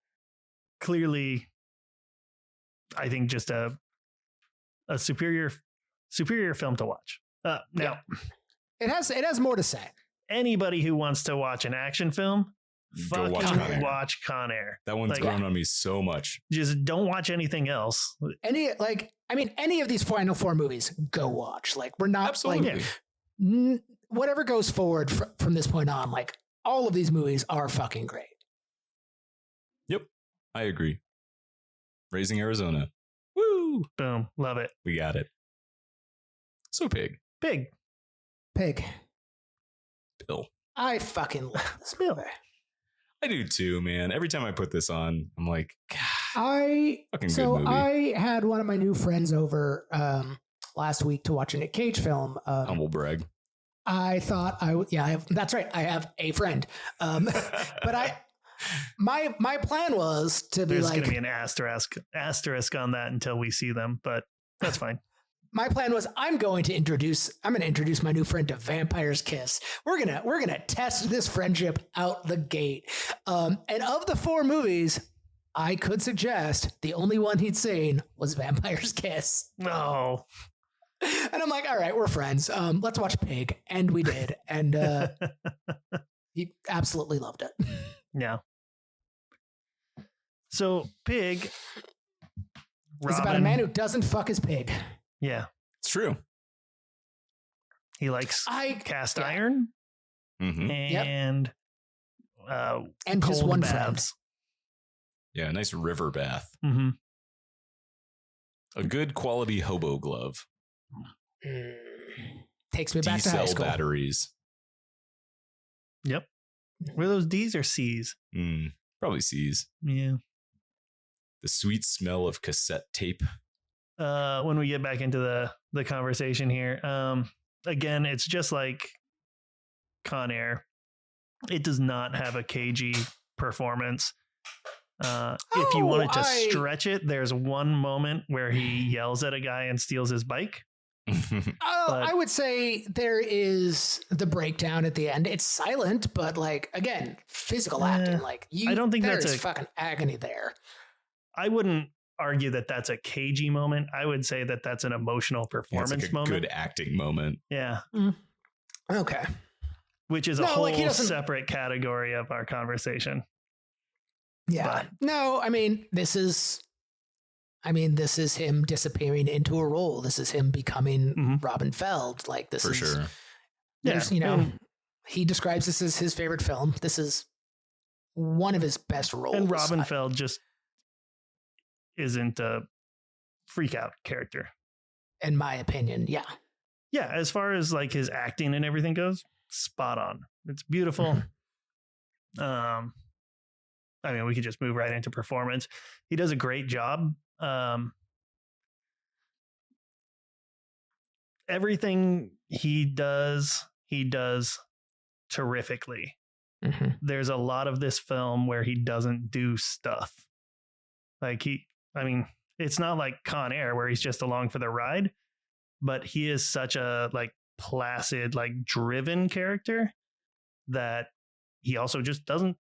clearly, I think, just a superior film to watch. Now, it has more to say. Anybody who wants to watch an action film, go watch Con Air. That one's grown on me so much. Just don't watch anything else. Any of these Final Fore movies, go watch. Like, we're not absolutely. Whatever goes forward from this point on, like all of these movies are fucking great. Yep, I agree. Raising Arizona. Woo! Boom. Love it. We got it. So Pig. Bill. I fucking love this movie. I do too, man. Every time I put this on, I'm like, fucking good movie. I had one of my new friends over last week to watch a Nick Cage film. Humble brag. I thought that's right. I have a friend. But my plan was to be There's going to be an asterisk on that until we see them, but that's fine. My plan was I'm going to introduce my new friend to Vampire's Kiss. We're gonna test this friendship out the gate. And of the 4 movies, I could suggest the only one he'd seen was Vampire's Kiss. No. And I'm like, all right, we're friends. Let's watch Pig. And we did. And he absolutely loved it. Yeah. So Pig. It's about a man who doesn't fuck his pig. Yeah. It's true. He likes cast iron and just one friend. Yeah, a nice river bath. Mm-hmm. A good quality hobo glove. Takes me back to high school. Batteries. Yep. Were those D's or C's? Probably C's. Yeah. The sweet smell of cassette tape. When we get back into the conversation here, again, it's just like Con Air. It does not have a cagey performance. If you wanted to stretch it, there's one moment where he yells at a guy and steals his bike. I would say there is the breakdown at the end. It's silent, but like, again, physical acting. Like, I don't think that's a fucking agony there. I wouldn't argue that that's a cagey moment. I would say that that's an emotional performance moment. Good acting moment. Yeah. Okay. Which is a whole separate category of our conversation. Yeah. No, I mean, this is him disappearing into a role. This is him becoming Robin Feld. Like, this is, sure. Yeah. He describes this as his favorite film. This is one of his best roles. And Robin Feld just isn't a freak out character. In my opinion. Yeah. yeah, as far as like his acting and everything goes, spot on. It's beautiful. I mean, we could just move right into performance. He does a great job. Everything he does terrifically. Mm-hmm. There's a lot of this film where he doesn't do stuff. Like it's not like Con Air where he's just along for the ride, but he is such a like placid, like driven character that he also just doesn't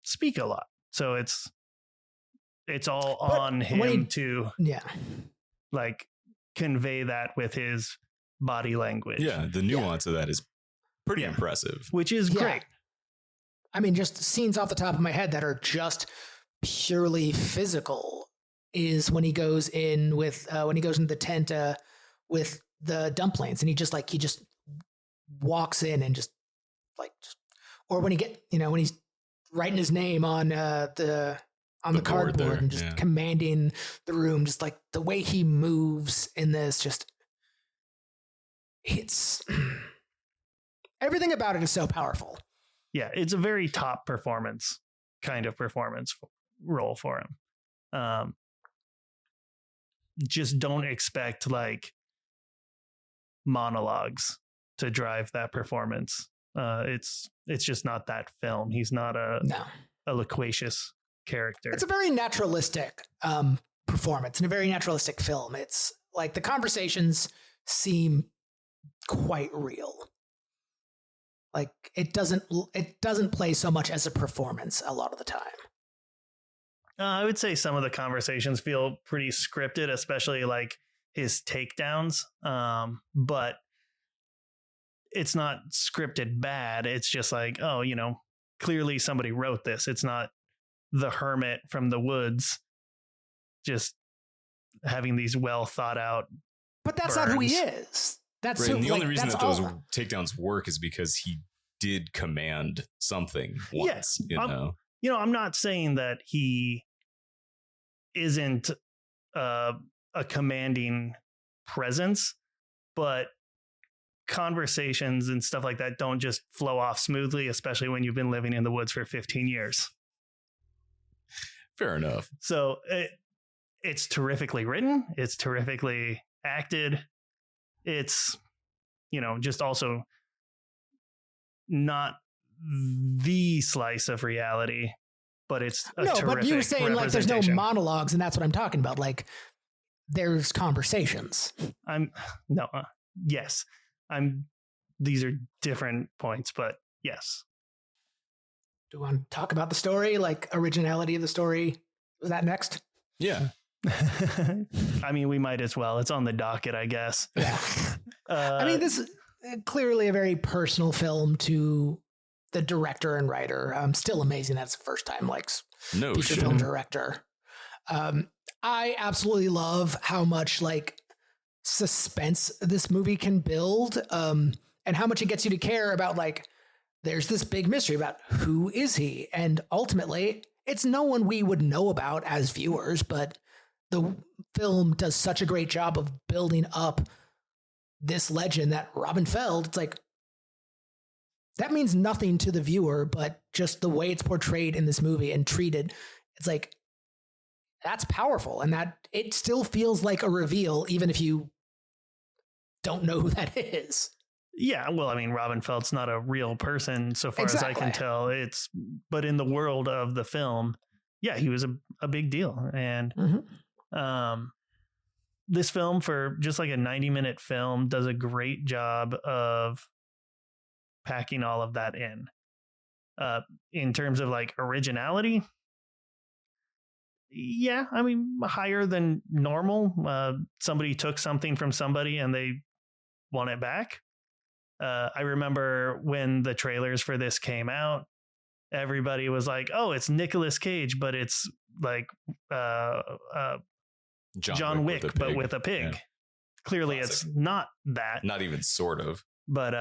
speak a lot. So it's all on him to like convey that with his body language. Yeah, the nuance of that is pretty impressive. Which is great. I mean, just scenes off the top of my head that are just purely physical is when he goes in with when he goes into the tent with the dumplings, and he just walks in and or when when he's writing his name on the cardboard there, and just commanding the room, just like the way he moves in this, just it's everything about it is so powerful. Yeah, it's a very top performance kind of performance role for him. Just don't expect like monologues to drive that performance. It's just not that film. He's not a loquacious character. It's a very naturalistic performance and a very naturalistic film. It's like the conversations seem quite real. Like it doesn't play so much as a performance a lot of the time. I would say some of the conversations feel pretty scripted, especially like his takedowns. But it's not scripted bad. It's just like, oh, clearly somebody wrote this. It's not the hermit from the woods just having these well thought out. But that's not who he is. That's right, who, and the only reason that those all. takedowns work is because he did command something once. I'm not saying that he isn't a commanding presence, but conversations and stuff like that don't just flow off smoothly, especially when you've been living in the woods for 15 years. Fair enough. So it's terrifically written. It's terrifically acted. It's, just also not the slice of reality, but it's a terrific but you were saying like there's no representation. monologues, and that's what I'm talking about. Like there's conversations. Yes. These are different points, but yes. Do you want to talk about the story, like originality of the story? Was that next? Yeah. I mean, we might as well. It's on the docket, I guess. Yeah. I mean, this is clearly a very personal film to the director and writer. Still amazing that's the first time feature film director. I absolutely love how much like suspense this movie can build, and how much it gets you to care about like there's this big mystery about who is he, and ultimately it's no one we would know about as viewers, but the film does such a great job of building up this legend that Robin Feld, it's like, that means nothing to the viewer, but just the way it's portrayed in this movie and treated, it's like, that's powerful. And that it still feels like a reveal, even if you don't know who that is. Yeah, well, I mean, Robin Feld's not a real person so far as I can tell. But in the world of the film, yeah, he was a big deal. And this film, for just like a 90-minute film, does a great job of packing all of that in terms of like originality. Yeah, I mean, higher than normal. Somebody took something from somebody and they want it back. I remember when the trailers for this came out, everybody was like, oh, it's Nicolas Cage, but it's like John Wick but with a pig. Yeah. Clearly classic. It's not that. Not even sort of. But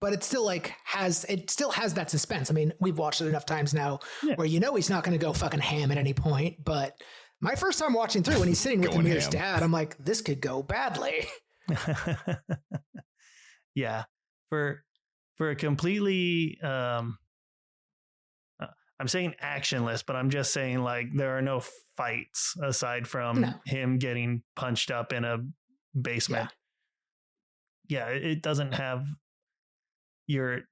it still has that suspense. I mean, we've watched it enough times now where he's not going to go fucking ham at any point. But my first time watching through, when he's sitting with Amir's dad, I'm like, this could go badly. Yeah, for a completely I'm saying actionless, but I'm just saying like there are no fights aside from him getting punched up in a basement. Yeah, it doesn't have your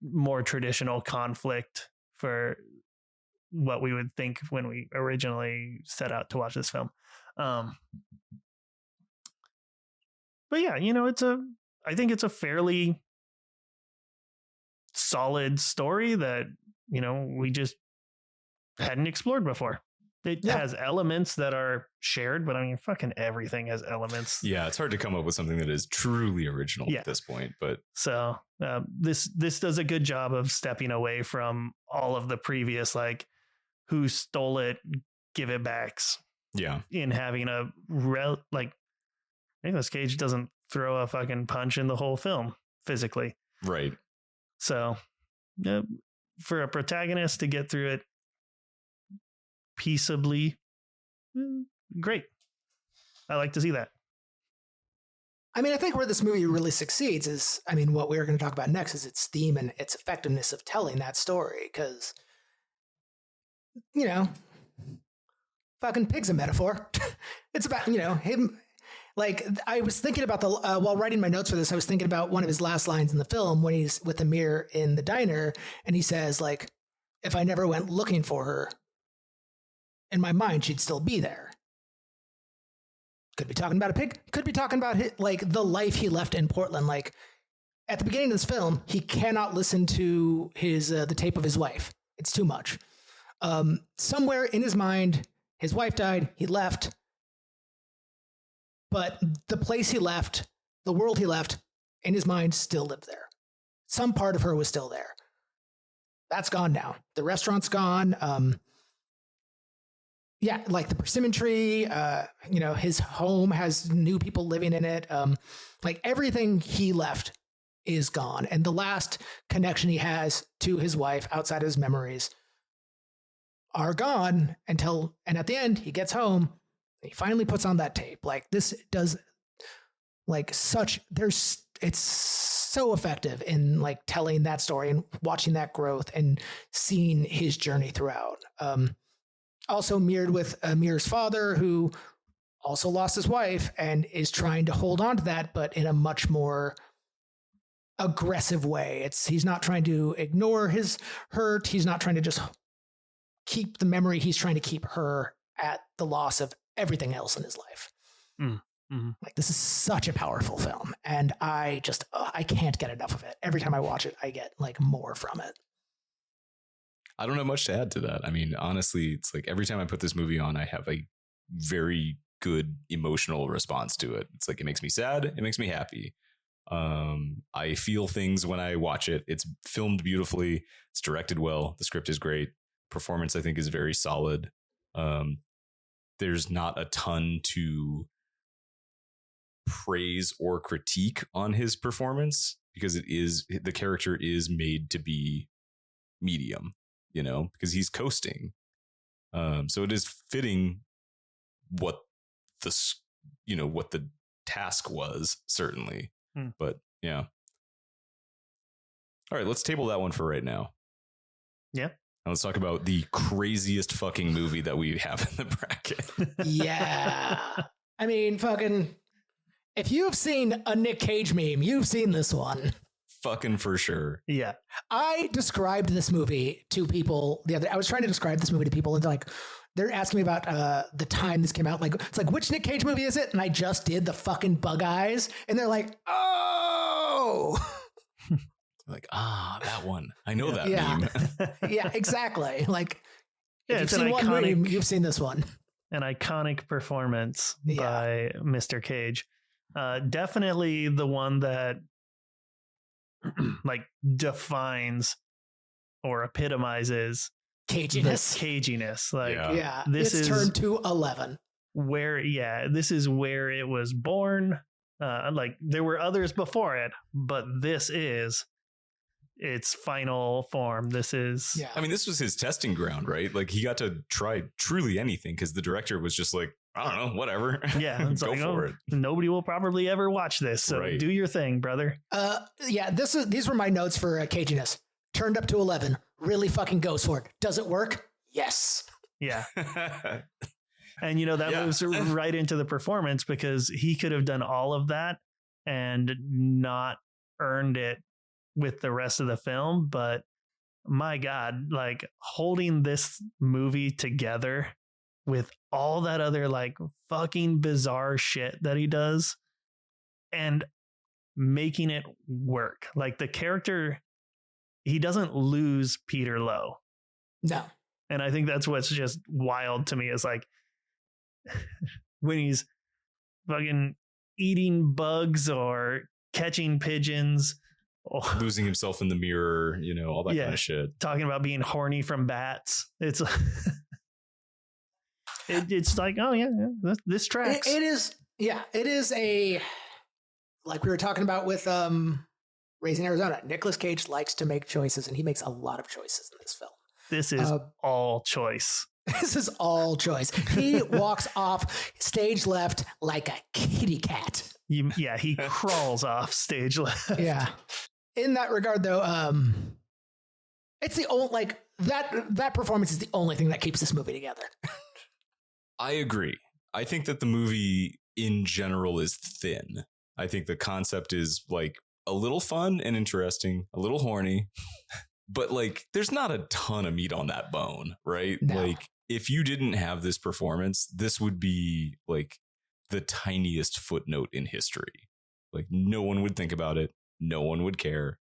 more traditional conflict for what we would think when we originally set out to watch this film. But yeah, you know, I think it's a fairly solid story that, you know, we just hadn't explored before. It has elements that are shared, but I mean, fucking everything has elements. Yeah, it's hard to come up with something that is truly original at this point. But so this does a good job of stepping away from all of the previous, like, who stole it, give it backs. Yeah, in having like Nicolas Cage doesn't throw a fucking punch in the whole film physically. Right. So for a protagonist to get through it peaceably, great. I like to see that. I mean, I think where this movie really succeeds is, I mean, what we're going to talk about next is its theme and its effectiveness of telling that story. Because, you know, fucking pig's a metaphor. It's about, you know, him. Like, I was thinking about while writing my notes for this, I was thinking about one of his last lines in the film when he's with Amir in the diner, and he says, like, if I never went looking for her, in my mind, she'd still be there. Could be talking about a pig. Could be talking about like the life he left in Portland. Like, at the beginning of this film, he cannot listen to the tape of his wife. It's too much. Somewhere in his mind, his wife died. He left. But the place he left, the world he left, in his mind still lived there. Some part of her was still there. That's gone now. The restaurant's gone. Yeah, like the persimmon tree, you know, his home has new people living in it. Like everything he left is gone. And the last connection he has to his wife outside of his memories are gone and at the end, he gets home. He finally puts on that tape. Like this does like it's so effective in like telling that story and watching that growth and seeing his journey throughout. Also mirrored with Amir's father, who also lost his wife and is trying to hold on to that, but in a much more aggressive way. He's not trying to ignore his hurt. He's not trying to just keep the memory. He's trying to keep her at the loss of everything else in his life. Mm-hmm. Like this is such a powerful film, and I can't get enough of it. Every time I watch it, I get like more from it. I don't have much to add to that. I mean, honestly, it's like every time I put this movie on, I have a very good emotional response to it. It's like it makes me sad, it makes me happy. I feel things when I watch it. It's filmed beautifully, it's directed well, the script is great, performance I think is very solid. There's not a ton to praise or critique on his performance because the character is made to be medium, you know, because he's coasting. So it is fitting what the task was, certainly. But yeah. All right, let's table that one for right now. Yeah. Now let's talk about the craziest fucking movie that we have in the bracket. Yeah. I mean, fucking, if you've seen a Nick Cage meme, you've seen this one. Fucking for sure. Yeah. I described this movie to people I was trying to describe this movie to people, and they're asking me about the time this came out. Like, it's like, which Nick Cage movie is it? And I just did the fucking Bug Eyes, and they're like, oh. Like, that one. I know that meme. Yeah, exactly. Like, yeah, if you've seen one meme, you've seen this one. An iconic performance by Mr. Cage. Definitely the one that like defines or epitomizes caginess. Like, this is turned to 11. This is where it was born. Like there were others before it, but this is its final form. This is, I mean, this was his testing ground, right? Like he got to try truly anything because the director was just like, I don't know, whatever. Yeah, it's Go like, for it. Nobody will probably ever watch this, so Right. do your thing, brother. These were my notes for caginess. Turned up to 11. Really fucking goes for it. Does it work? Yes. Yeah. And, that Yeah. moves right into the performance because he could have done all of that and not earned it with the rest of the film. But my God, like holding this movie together with all that other like fucking bizarre shit that he does and making it work. Like the character, he doesn't lose Peter Lowe. No. And I think that's what's just wild to me is like when he's fucking eating bugs or catching pigeons or Losing himself in the mirror, all that Yeah. kind of shit. talking about being horny from bats. It's it's like, oh yeah, this tracks. It is a, like we were talking about with Raising Arizona. Nicolas Cage likes to make choices, and he makes a lot of choices in this film. This is all choice. This is all choice. He walks off stage left like a kitty cat. He crawls off stage left. Yeah. In that regard, though, it's the only that performance is the only thing that keeps this movie together. I agree. I think that the movie in general is thin. I think the concept is like a little fun and interesting, a little horny, but like there's not a ton of meat on that bone, right? No. Like if you didn't have this performance, this would be like the tiniest footnote in history. Like no one would think about it. No one would care.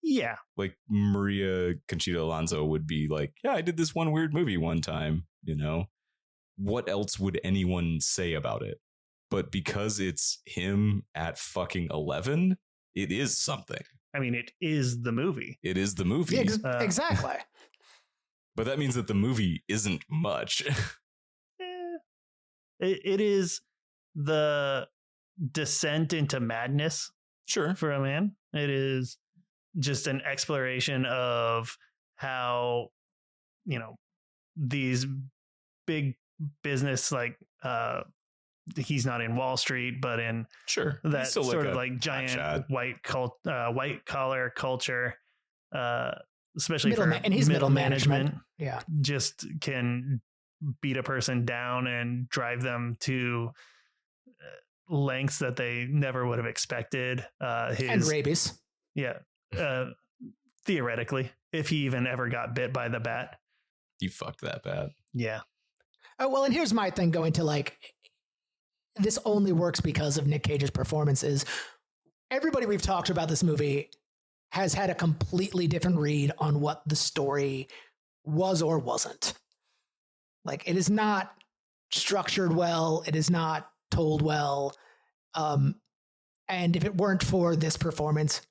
Yeah. Like Maria Conchita Alonso would be like, yeah, I did this one weird movie one time, What else would anyone say about it? But because it's him at fucking 11, it is something. I mean, it is the movie. It is the movie. Yeah, exactly. But that means that the movie isn't much. It is the descent into madness Sure. for a man. It is just an exploration of how, these big business, like, he's not in Wall Street, but in Sure. that He's still sort of a like giant hotshot. white collar culture, especially And he's middle management. Yeah. just can beat a person down and drive them to lengths that they never would have expected. And rabies. Yeah. Theoretically, if he even ever got bit by the bat. You fucked that bad. Yeah. Oh, well, and here's my thing going to like, this only works because of Nick Cage's performance is everybody we've talked about this movie has had a completely different read on what the story was or wasn't. Like it is not structured well. It is not told well. And if it weren't for this performance,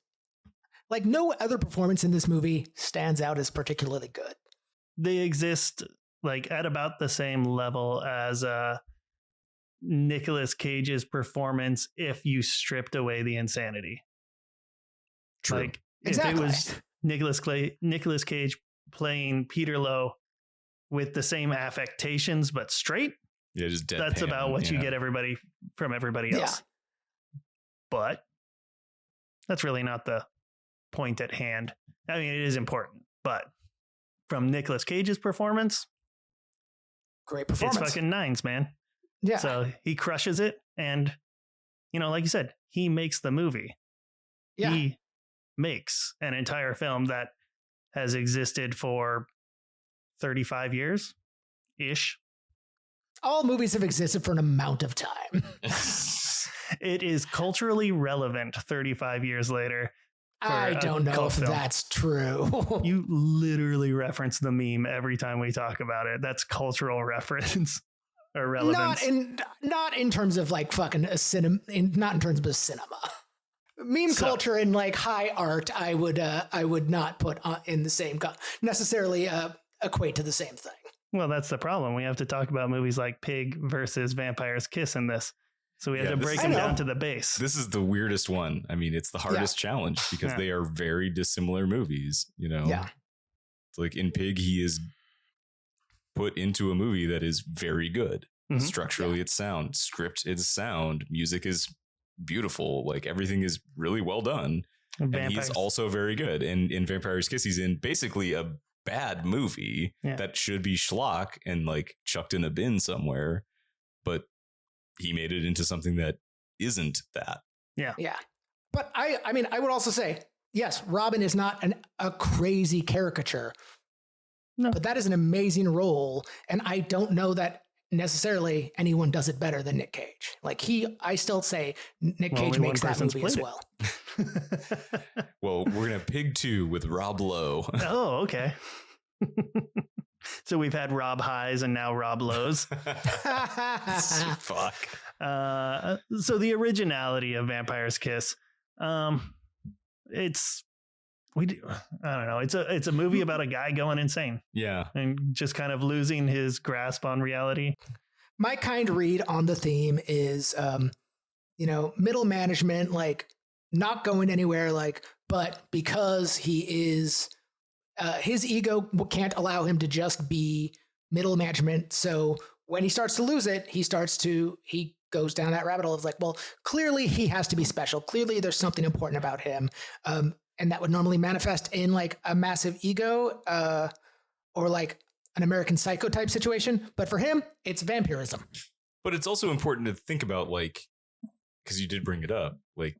like no other performance in this movie stands out as particularly good. They exist like at about the same level as Nicolas Cage's performance if you stripped away the insanity. True. Like Exactly. if it was Nicolas Cage playing Peter Lowe with the same affectations but straight, Yeah, just deadpan. that's about what you yeah. get from everybody Yeah. else. But that's really not the point at hand. I mean, it is important, but from Nicolas Cage's performance, Great it's performance. fucking nines, man. Yeah. So he crushes it. And, like you said, he makes the movie. Yeah. He makes an entire film that has existed for 35 years ish. All movies have existed for an amount of time. It is culturally relevant 35 years later. I a don't know cult if film. that's true. You literally reference the meme every time we talk about it. That's cultural reference or relevance. not in terms of like fucking a not in terms of a cinema. Meme culture and like high art, I would not put in the same necessarily equate to the same thing. Well, that's the problem. We have to talk about movies like Pig versus Vampire's Kiss in this. So we had Yeah, to this break is- them I know. down to the base. This is the weirdest one. I mean, it's the hardest challenge because Yeah. they are very dissimilar movies, Yeah. It's like in Pig, he is put into a movie that is very good. Mhm. Structurally, it's sound. Script is sound. Music is beautiful. Like everything is really well done. And he's Vampires. also very good. And in Vampire's Kiss, he's in basically a bad movie Yeah. that should be schlock and like chucked in a bin somewhere. But he made it into something that isn't that. Yeah. But I mean, I would also say, yes, Robin is not a crazy caricature. No. But that is an amazing role. And I don't know that necessarily anyone does it better than Nick Cage. Like I still say Nick Well, Cage only makes one that person's movie as played well. Well, we're going to have Pig 2 with Rob Lowe. Oh, okay. So we've had Rob Highs and now Rob Lows. Fuck. So the originality of Vampire's Kiss, I don't know. It's a movie about a guy going insane Yeah. and just kind of losing his grasp on reality. My kind read on the theme is, middle management, like not going anywhere, like, but because he is, his ego can't allow him to just be middle management. So when he starts to lose it, he goes down that rabbit hole of like, well, clearly he has to be special. Clearly there's something important about him. And that would normally manifest in like a massive ego, or like an American Psycho type situation. But for him, it's vampirism. But it's also important to think about, like, because you did bring it up, like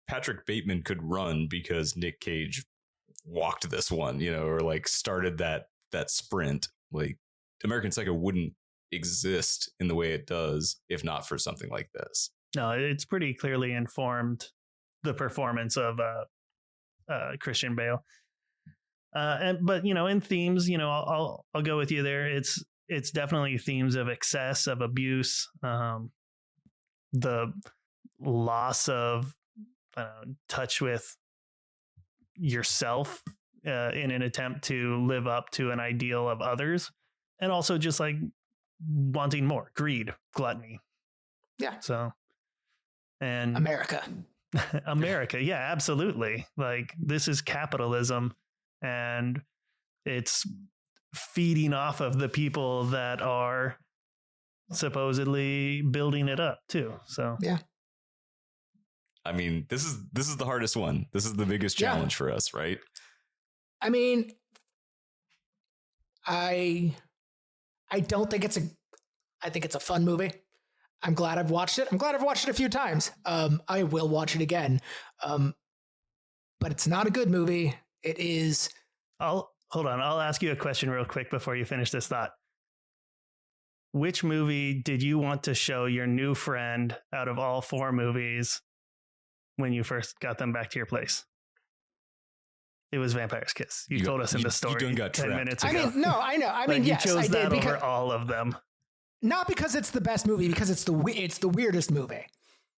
Patrick Bateman could run because Nick Cage walked this one, or like started that sprint. Like American Psycho wouldn't exist in the way it does if not for something like this. No, it's pretty clearly informed the performance of Christian Bale. But in themes, I'll go with you there. It's definitely themes of excess, of abuse, the loss of touch with yourself in an attempt to live up to an ideal of others, and also just like wanting more, greed, gluttony. Yeah. So, and America. America, yeah, absolutely. Like this is capitalism, and it's feeding off of the people that are supposedly building it up too. So Yeah. I mean, this is the hardest one. This is the biggest Yeah. challenge for us, right? I mean, I don't think I think it's a fun movie. I'm glad I've watched it. I'm glad I've watched it a few times. I will watch it again. But it's not a good movie. It is. Hold on. I'll ask you a question real quick before you finish this thought. Which movie did you want to show your new friend out of all 4 movies when you first got them back to your place? It was Vampire's Kiss. You told us in the story you got 10 trapped. minutes I ago. mean, no, I know. I mean, you yes, chose I did that because over all of them. not because it's the best movie, because it's the weirdest movie.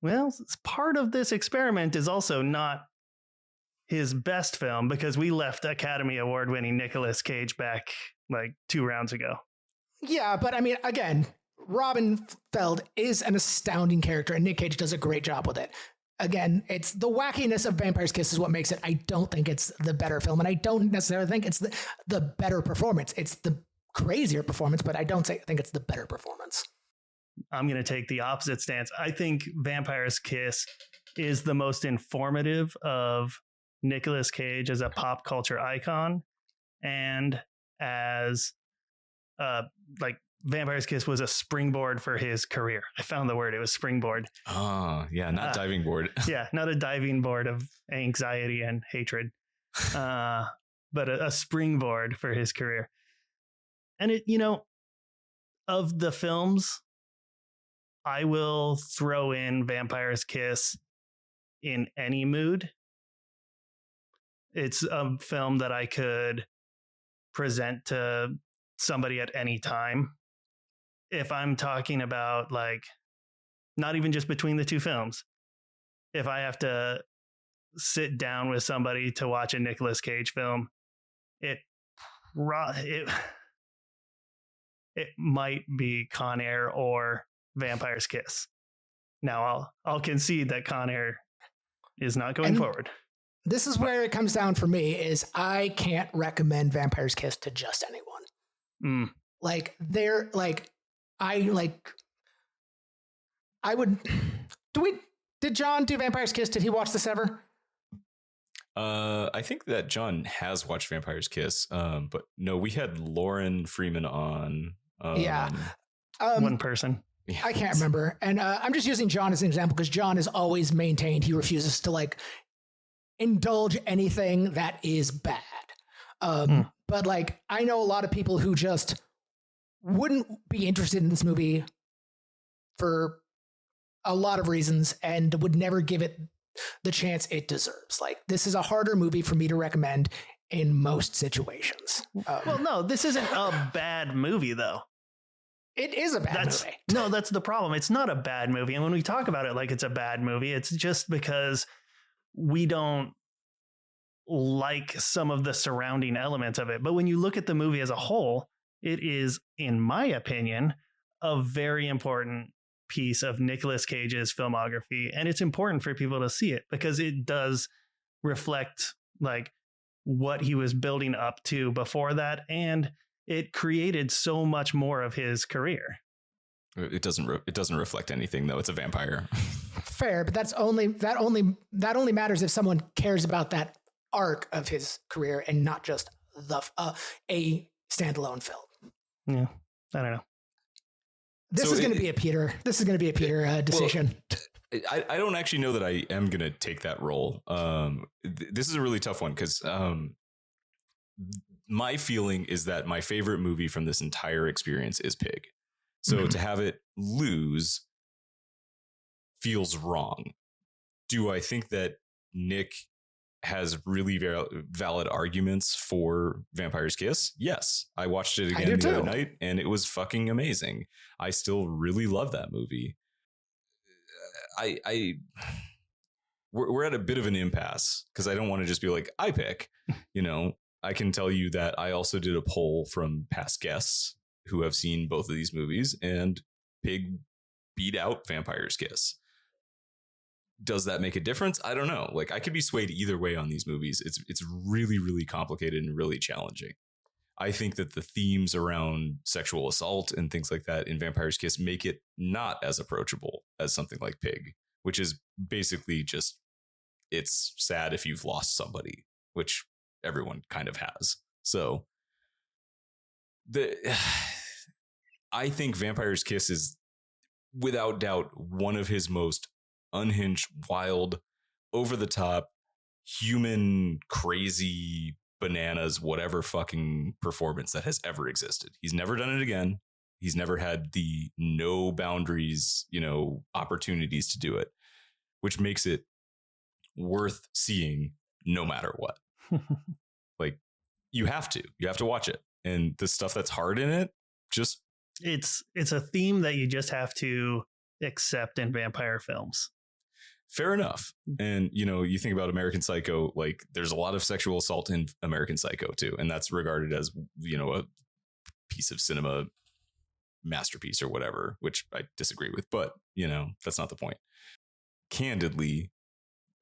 Well, part of this experiment is also not his best film, because we left Academy Award winning Nicolas Cage back like 2 rounds ago. Yeah, but I mean, again, Robin Feld is an astounding character, and Nick Cage does a great job with it. Again, it's the wackiness of Vampire's Kiss is what makes it. I don't think it's the better film, and I don't necessarily think it's the better performance. It's the crazier performance, but I don't think it's the better performance. I'm going to take the opposite stance. I think Vampire's Kiss is the most informative of Nicolas Cage as a pop culture icon, and as like Vampire's Kiss was a springboard for his career. I found the word. It was springboard. Oh, yeah, not diving board. Yeah, not a diving board of anxiety and hatred, but a springboard for his career. And it, of the films, I will throw in Vampire's Kiss in any mood. It's a film that I could present to somebody at any time. If I'm talking about like, not even just between the 2 films, if I have to sit down with somebody to watch a Nicolas Cage film, it might be Con Air or Vampire's Kiss. Now I'll concede that Con Air is not going forward. This is where it comes down for me is I can't recommend Vampire's Kiss to just anyone. Mm. Like I would. Did John do Vampire's Kiss? Did he watch this ever? I think that John has watched Vampire's Kiss, but no, we had Lauren Freeman on. Yeah. One person. I can't remember. And I'm just using John as an example because John has always maintained he refuses to like indulge anything that is bad. But like, I know a lot of people who just wouldn't be interested in this movie for a lot of reasons and would never give it the chance it deserves. Like, this is a harder movie for me to recommend in most situations. Well, no, this isn't a bad movie, though. It is a bad movie. No, that's the problem. It's not a bad movie. And when we talk about it like it's a bad movie, it's just because we don't like some of the surrounding elements of it. But when you look at the movie as a whole, it is, in my opinion, a very important piece of Nicolas Cage's filmography. And it's important for people to see it because it does reflect like what he was building up to before that. And it created so much more of his career. It doesn't reflect anything, though. It's a vampire. Fair, but that only matters if someone cares about that arc of his career and not just a standalone film. Yeah, I don't know. This is going to be a Peter decision. Well, I don't actually know that I am going to take that role. This is a really tough one because my feeling is that my favorite movie from this entire experience is Pig. So to have it lose feels wrong. Do I think that Nick has really valid arguments for Vampire's Kiss? Yes. I watched it again the other night and it was fucking amazing. I still really love that movie. We're at a bit of an impasse because I don't want to just be like, I pick, I can tell you that I also did a poll from past guests who have seen both of these movies, and Pig beat out Vampire's Kiss. Does that make a difference? I don't know. Like, I could be swayed either way on these movies. It's really, really complicated and really challenging. I think that the themes around sexual assault and things like that in Vampire's Kiss make it not as approachable as something like Pig, which is basically just, it's sad if you've lost somebody, which everyone kind of has. So I think Vampire's Kiss is without doubt one of his most unhinged, wild, over the top, human, crazy, bananas, whatever fucking performance that has ever existed. He's never done it again. He's never had the no boundaries, opportunities to do it, which makes it worth seeing no matter what. Like, you have to watch it. And the stuff that's hard in it, just it's a theme that you just have to accept in vampire films. Fair enough. And, you think about American Psycho, like there's a lot of sexual assault in American Psycho too. And that's regarded as, a piece of cinema masterpiece or whatever, which I disagree with, but that's not the point. Candidly,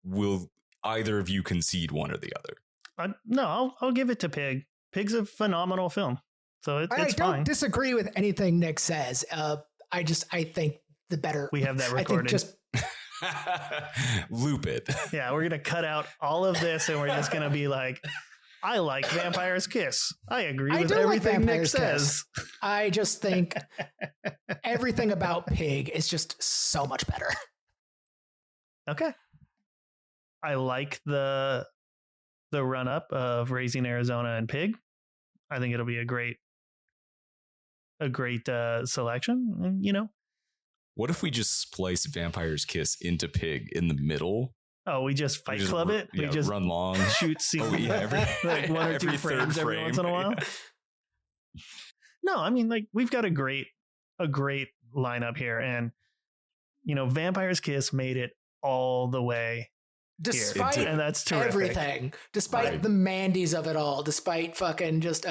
will either of you concede one or the other? No, I'll give it to Pig. Pig's a phenomenal film. So it's fine. I don't disagree with anything Nick says. I think the better. We have that recorded. Loop it. Yeah, we're going to cut out all of this and we're just going to be like, I like Vampire's Kiss. I agree with everything Nick says. I just think everything about Pig is just so much better. Okay. I like the run up of Raising Arizona and Pig. I think it'll be a great selection. What if we just splice Vampire's Kiss into Pig in the middle? Oh, we just Fight Club it? We just run long. Shoot scenes. Like one or two frames every once in a while. No, I mean, like, we've got a great lineup here. And, Vampire's Kiss made it all the way. Despite and that's terrific. Everything. Despite the Mandy's of it all. Despite fucking just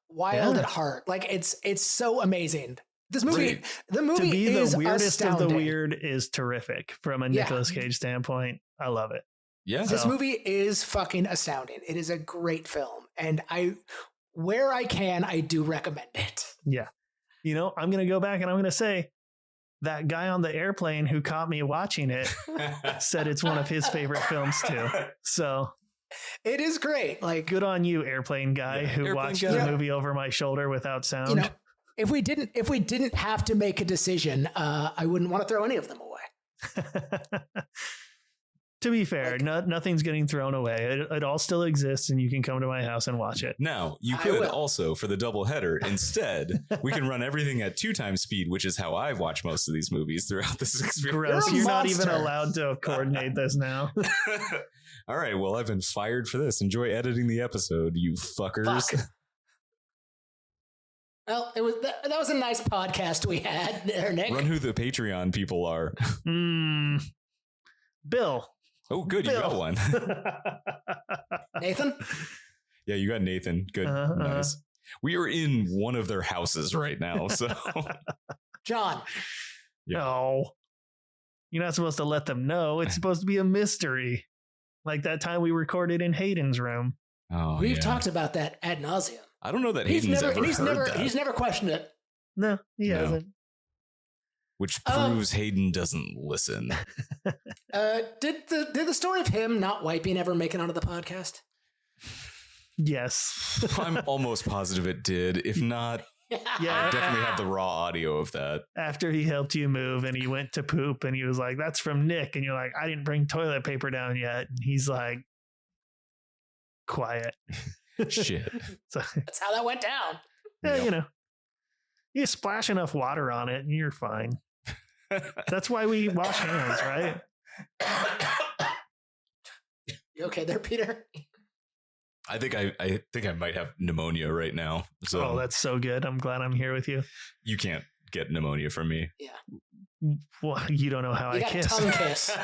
wild at heart. Like, it's so amazing. This movie, the movie to be is the weirdest astounding. of the weird is terrific from a Nicolas Cage standpoint. I love it. Yeah, this movie is fucking astounding. It is a great film, and where I can, I do recommend it. Yeah, I'm gonna go back and I'm gonna say that guy on the airplane who caught me watching it said it's one of his favorite films too. So It is great. Like, good on you, airplane guy, who Airplane watched guy. the movie over my shoulder without sound. you know, if we didn't have to make a decision, I wouldn't want to throw any of them away. To be fair, nothing's getting thrown away. It all still exists, and you can come to my house and watch it. Now, you I could will. also, for the double header, instead, we can run everything at 2 times speed, which is how I've watched most of these movies throughout this experience. Gross. You're a You're not even monster. allowed to coordinate this now. All right, well, I've been fired for this. Enjoy editing the episode, you fuckers. Fuck. Well, that was a nice podcast we had there, Nick. Run who the Patreon people are. Bill. Oh, good, you got one. Nathan? Yeah, you got Nathan. Good, nice. We are in one of their houses right now, so John? Yeah. No. You're not supposed to let them know. It's supposed to be a mystery. Like that time we recorded in Hayden's room. oh, We've yeah. talked about that ad nauseum. I don't know that Hayden's ever heard that, He's never questioned it. No, he No. hasn't. which proves Hayden doesn't listen. Did the story of him not wiping ever make it onto the podcast? Yes. I'm almost positive it did. If not, Yeah. I definitely have the raw audio of that. After he helped you move and he went to poop and he was like, "That's from Nick." And you're like, "I didn't bring toilet paper down yet." And he's like, "Quiet." Shit. So, That's how that went down. yeah, Yep. you know, you splash enough water on it and you're fine. That's why we wash hands, right? You okay there, Peter? I think I might have pneumonia right now. So Oh, that's so good. I'm glad I'm here with you. you can't get pneumonia from me. Well, you don't know how You I got kiss. tongue kiss.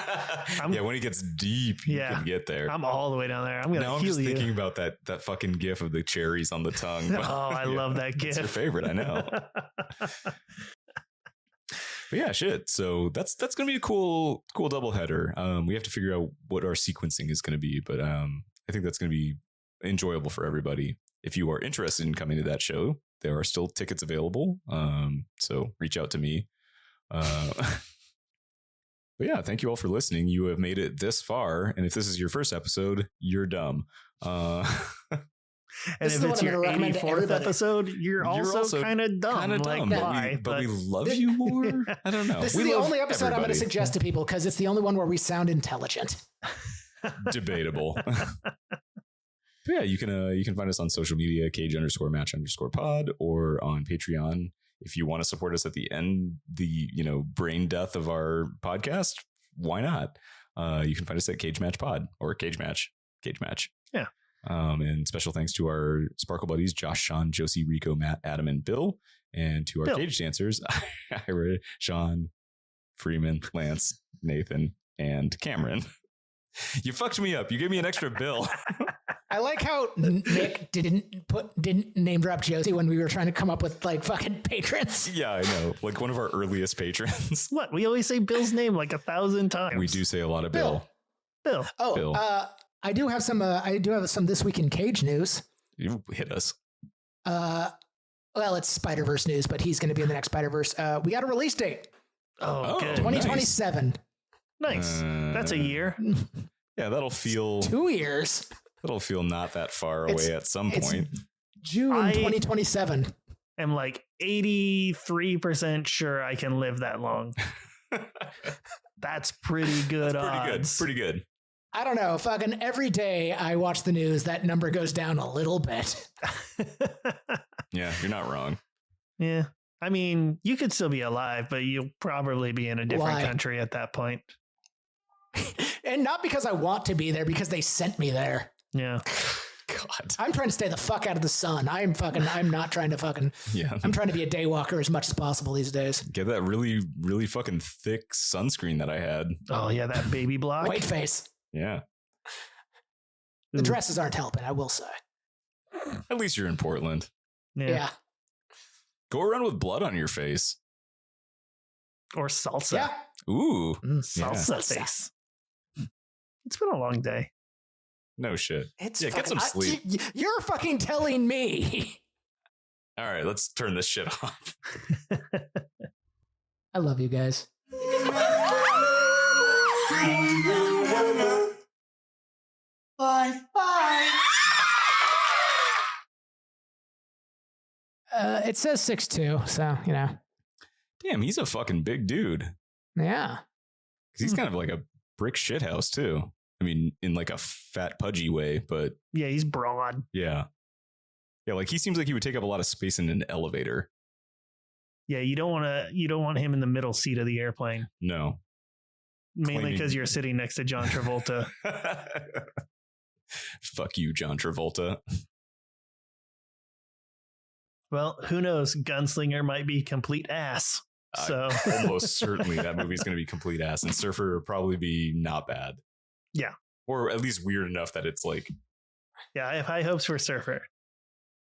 Yeah, when it gets deep, you Yeah. can get there. I'm all the way down there. I'm gonna Now I'm heal just you. thinking about that fucking gif of the cherries on the tongue. Oh, I love that It's gif. your favorite, I know. But yeah, shit. So that's gonna be a cool doubleheader. We have to figure out what our sequencing is gonna be, but I think that's gonna be enjoyable for everybody. If you are interested in coming to that show, there are still tickets available. So reach out to me. But yeah, thank you all for listening. You have made it this far, and if this is your first episode, you're dumb. And This is if the it's one I'm your gonna recommend to 84th everybody. episode, you're also kind of dumb. Kind of like, dumb, why? but we love This- you more. I don't know. This We is the love only episode I'm going to everybody. suggest to people because it's the only one where we sound intelligent. Debatable. But yeah, you can find us on social media, cage_match_pod, or on Patreon. If you want to support us at the end, the brain death of our podcast, why not? You can find us at Cage Match Pod or Cage Match. Yeah. And special thanks to our Sparkle buddies, Josh, Sean, Josie, Rico, Matt, Adam, and Bill, and to our Bill. cage dancers, Ira, Sean, Freeman, Lance, Nathan, and Cameron. You fucked me up. You gave me an extra bill. I like how Nick didn't name drop Josie when we were trying to come up with like fucking patrons. Yeah, I know. Like one of our earliest patrons. What? We always say Bill's name like 1,000 times. We do say a lot of Bill. Bill. Oh, Bill. I do have some this week in cage news. You hit us. Well, it's Spider-Verse news, but he's going to be in the next Spider-Verse. We got a release date, Oh, Oh, good. 2027. Nice. That's a year. Yeah, that'll feel 2 years. not that far It's- away at some it's- point. June I- 2027. I'm like 83% sure I can live that long. That's pretty good odds. Pretty good. I don't know. Fucking every day I watch the news, that number goes down a little bit. Yeah, you're not wrong. Yeah. I mean, you could still be alive, but you'll probably be in a different Why? country at that point. And not because I want to be there, because they sent me there. Yeah. God. I'm trying to stay the fuck out of the sun. I'm not trying to Yeah. I'm trying to be a day walker as much as possible these days. Get that really, really fucking thick sunscreen that I had. Oh, yeah. That baby block. White face. Yeah. The Ooh. dresses aren't helping, I will say. At least you're in Portland. Yeah. Go around with blood on your face. Or salsa. Yeah. Ooh. Salsa Salsa. face. It's been a long day. No shit. It's Yeah, get fucking- some sleep. You're fucking telling me. All right, let's turn this shit off. I love you guys. Bye. Bye. It says 6'2", so you know. Damn, he's a fucking big dude. Yeah. Because he's kind of like a brick shithouse too. I mean, in like a fat, pudgy way, but Yeah, he's broad. yeah. Yeah, like he seems like he would take up a lot of space in an elevator. Yeah, you don't want him in the middle seat of the airplane. No. Mainly Claiming- because you're sitting next to John Travolta. Fuck you, John Travolta. Well, who knows? Gunslinger might be complete ass. So Almost certainly that movie's going to be complete ass, and Surfer will probably be not bad. Yeah. Or at least weird enough that it's like, yeah, I have high hopes for Surfer.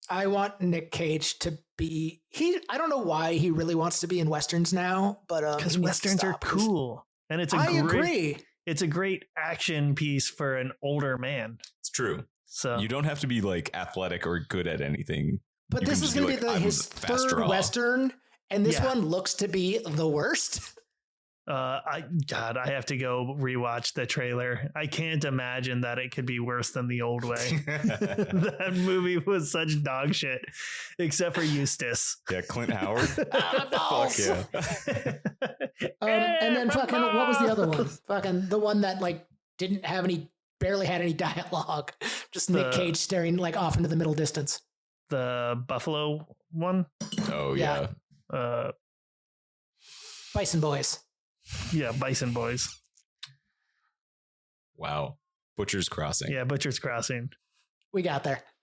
I want Nick Cage to be I don't know why he really wants to be in westerns now, but Because he needs to westerns are stop. cool. And it's I agree. It's a great action piece for an older man. it's true. So You don't have to be like athletic or good at anything. But You this can is just be going to be like, I'm his fast third draw. western, and this Yeah. one looks to be the worst. I have to go rewatch the trailer. I can't imagine that it could be worse than the old way. That movie was such dog shit, except for Eustace. Yeah, Clint Howard. Ah, Fuck balls. yeah. And then fucking, what was the other one? Fucking the one that like barely had any dialogue. Just Nick The- Cage staring like off into the middle distance. The Buffalo one. Oh Yeah. yeah. Bison Boys. Yeah, Bison Boys. Wow. Butcher's Crossing. Yeah, Butcher's Crossing. We got there.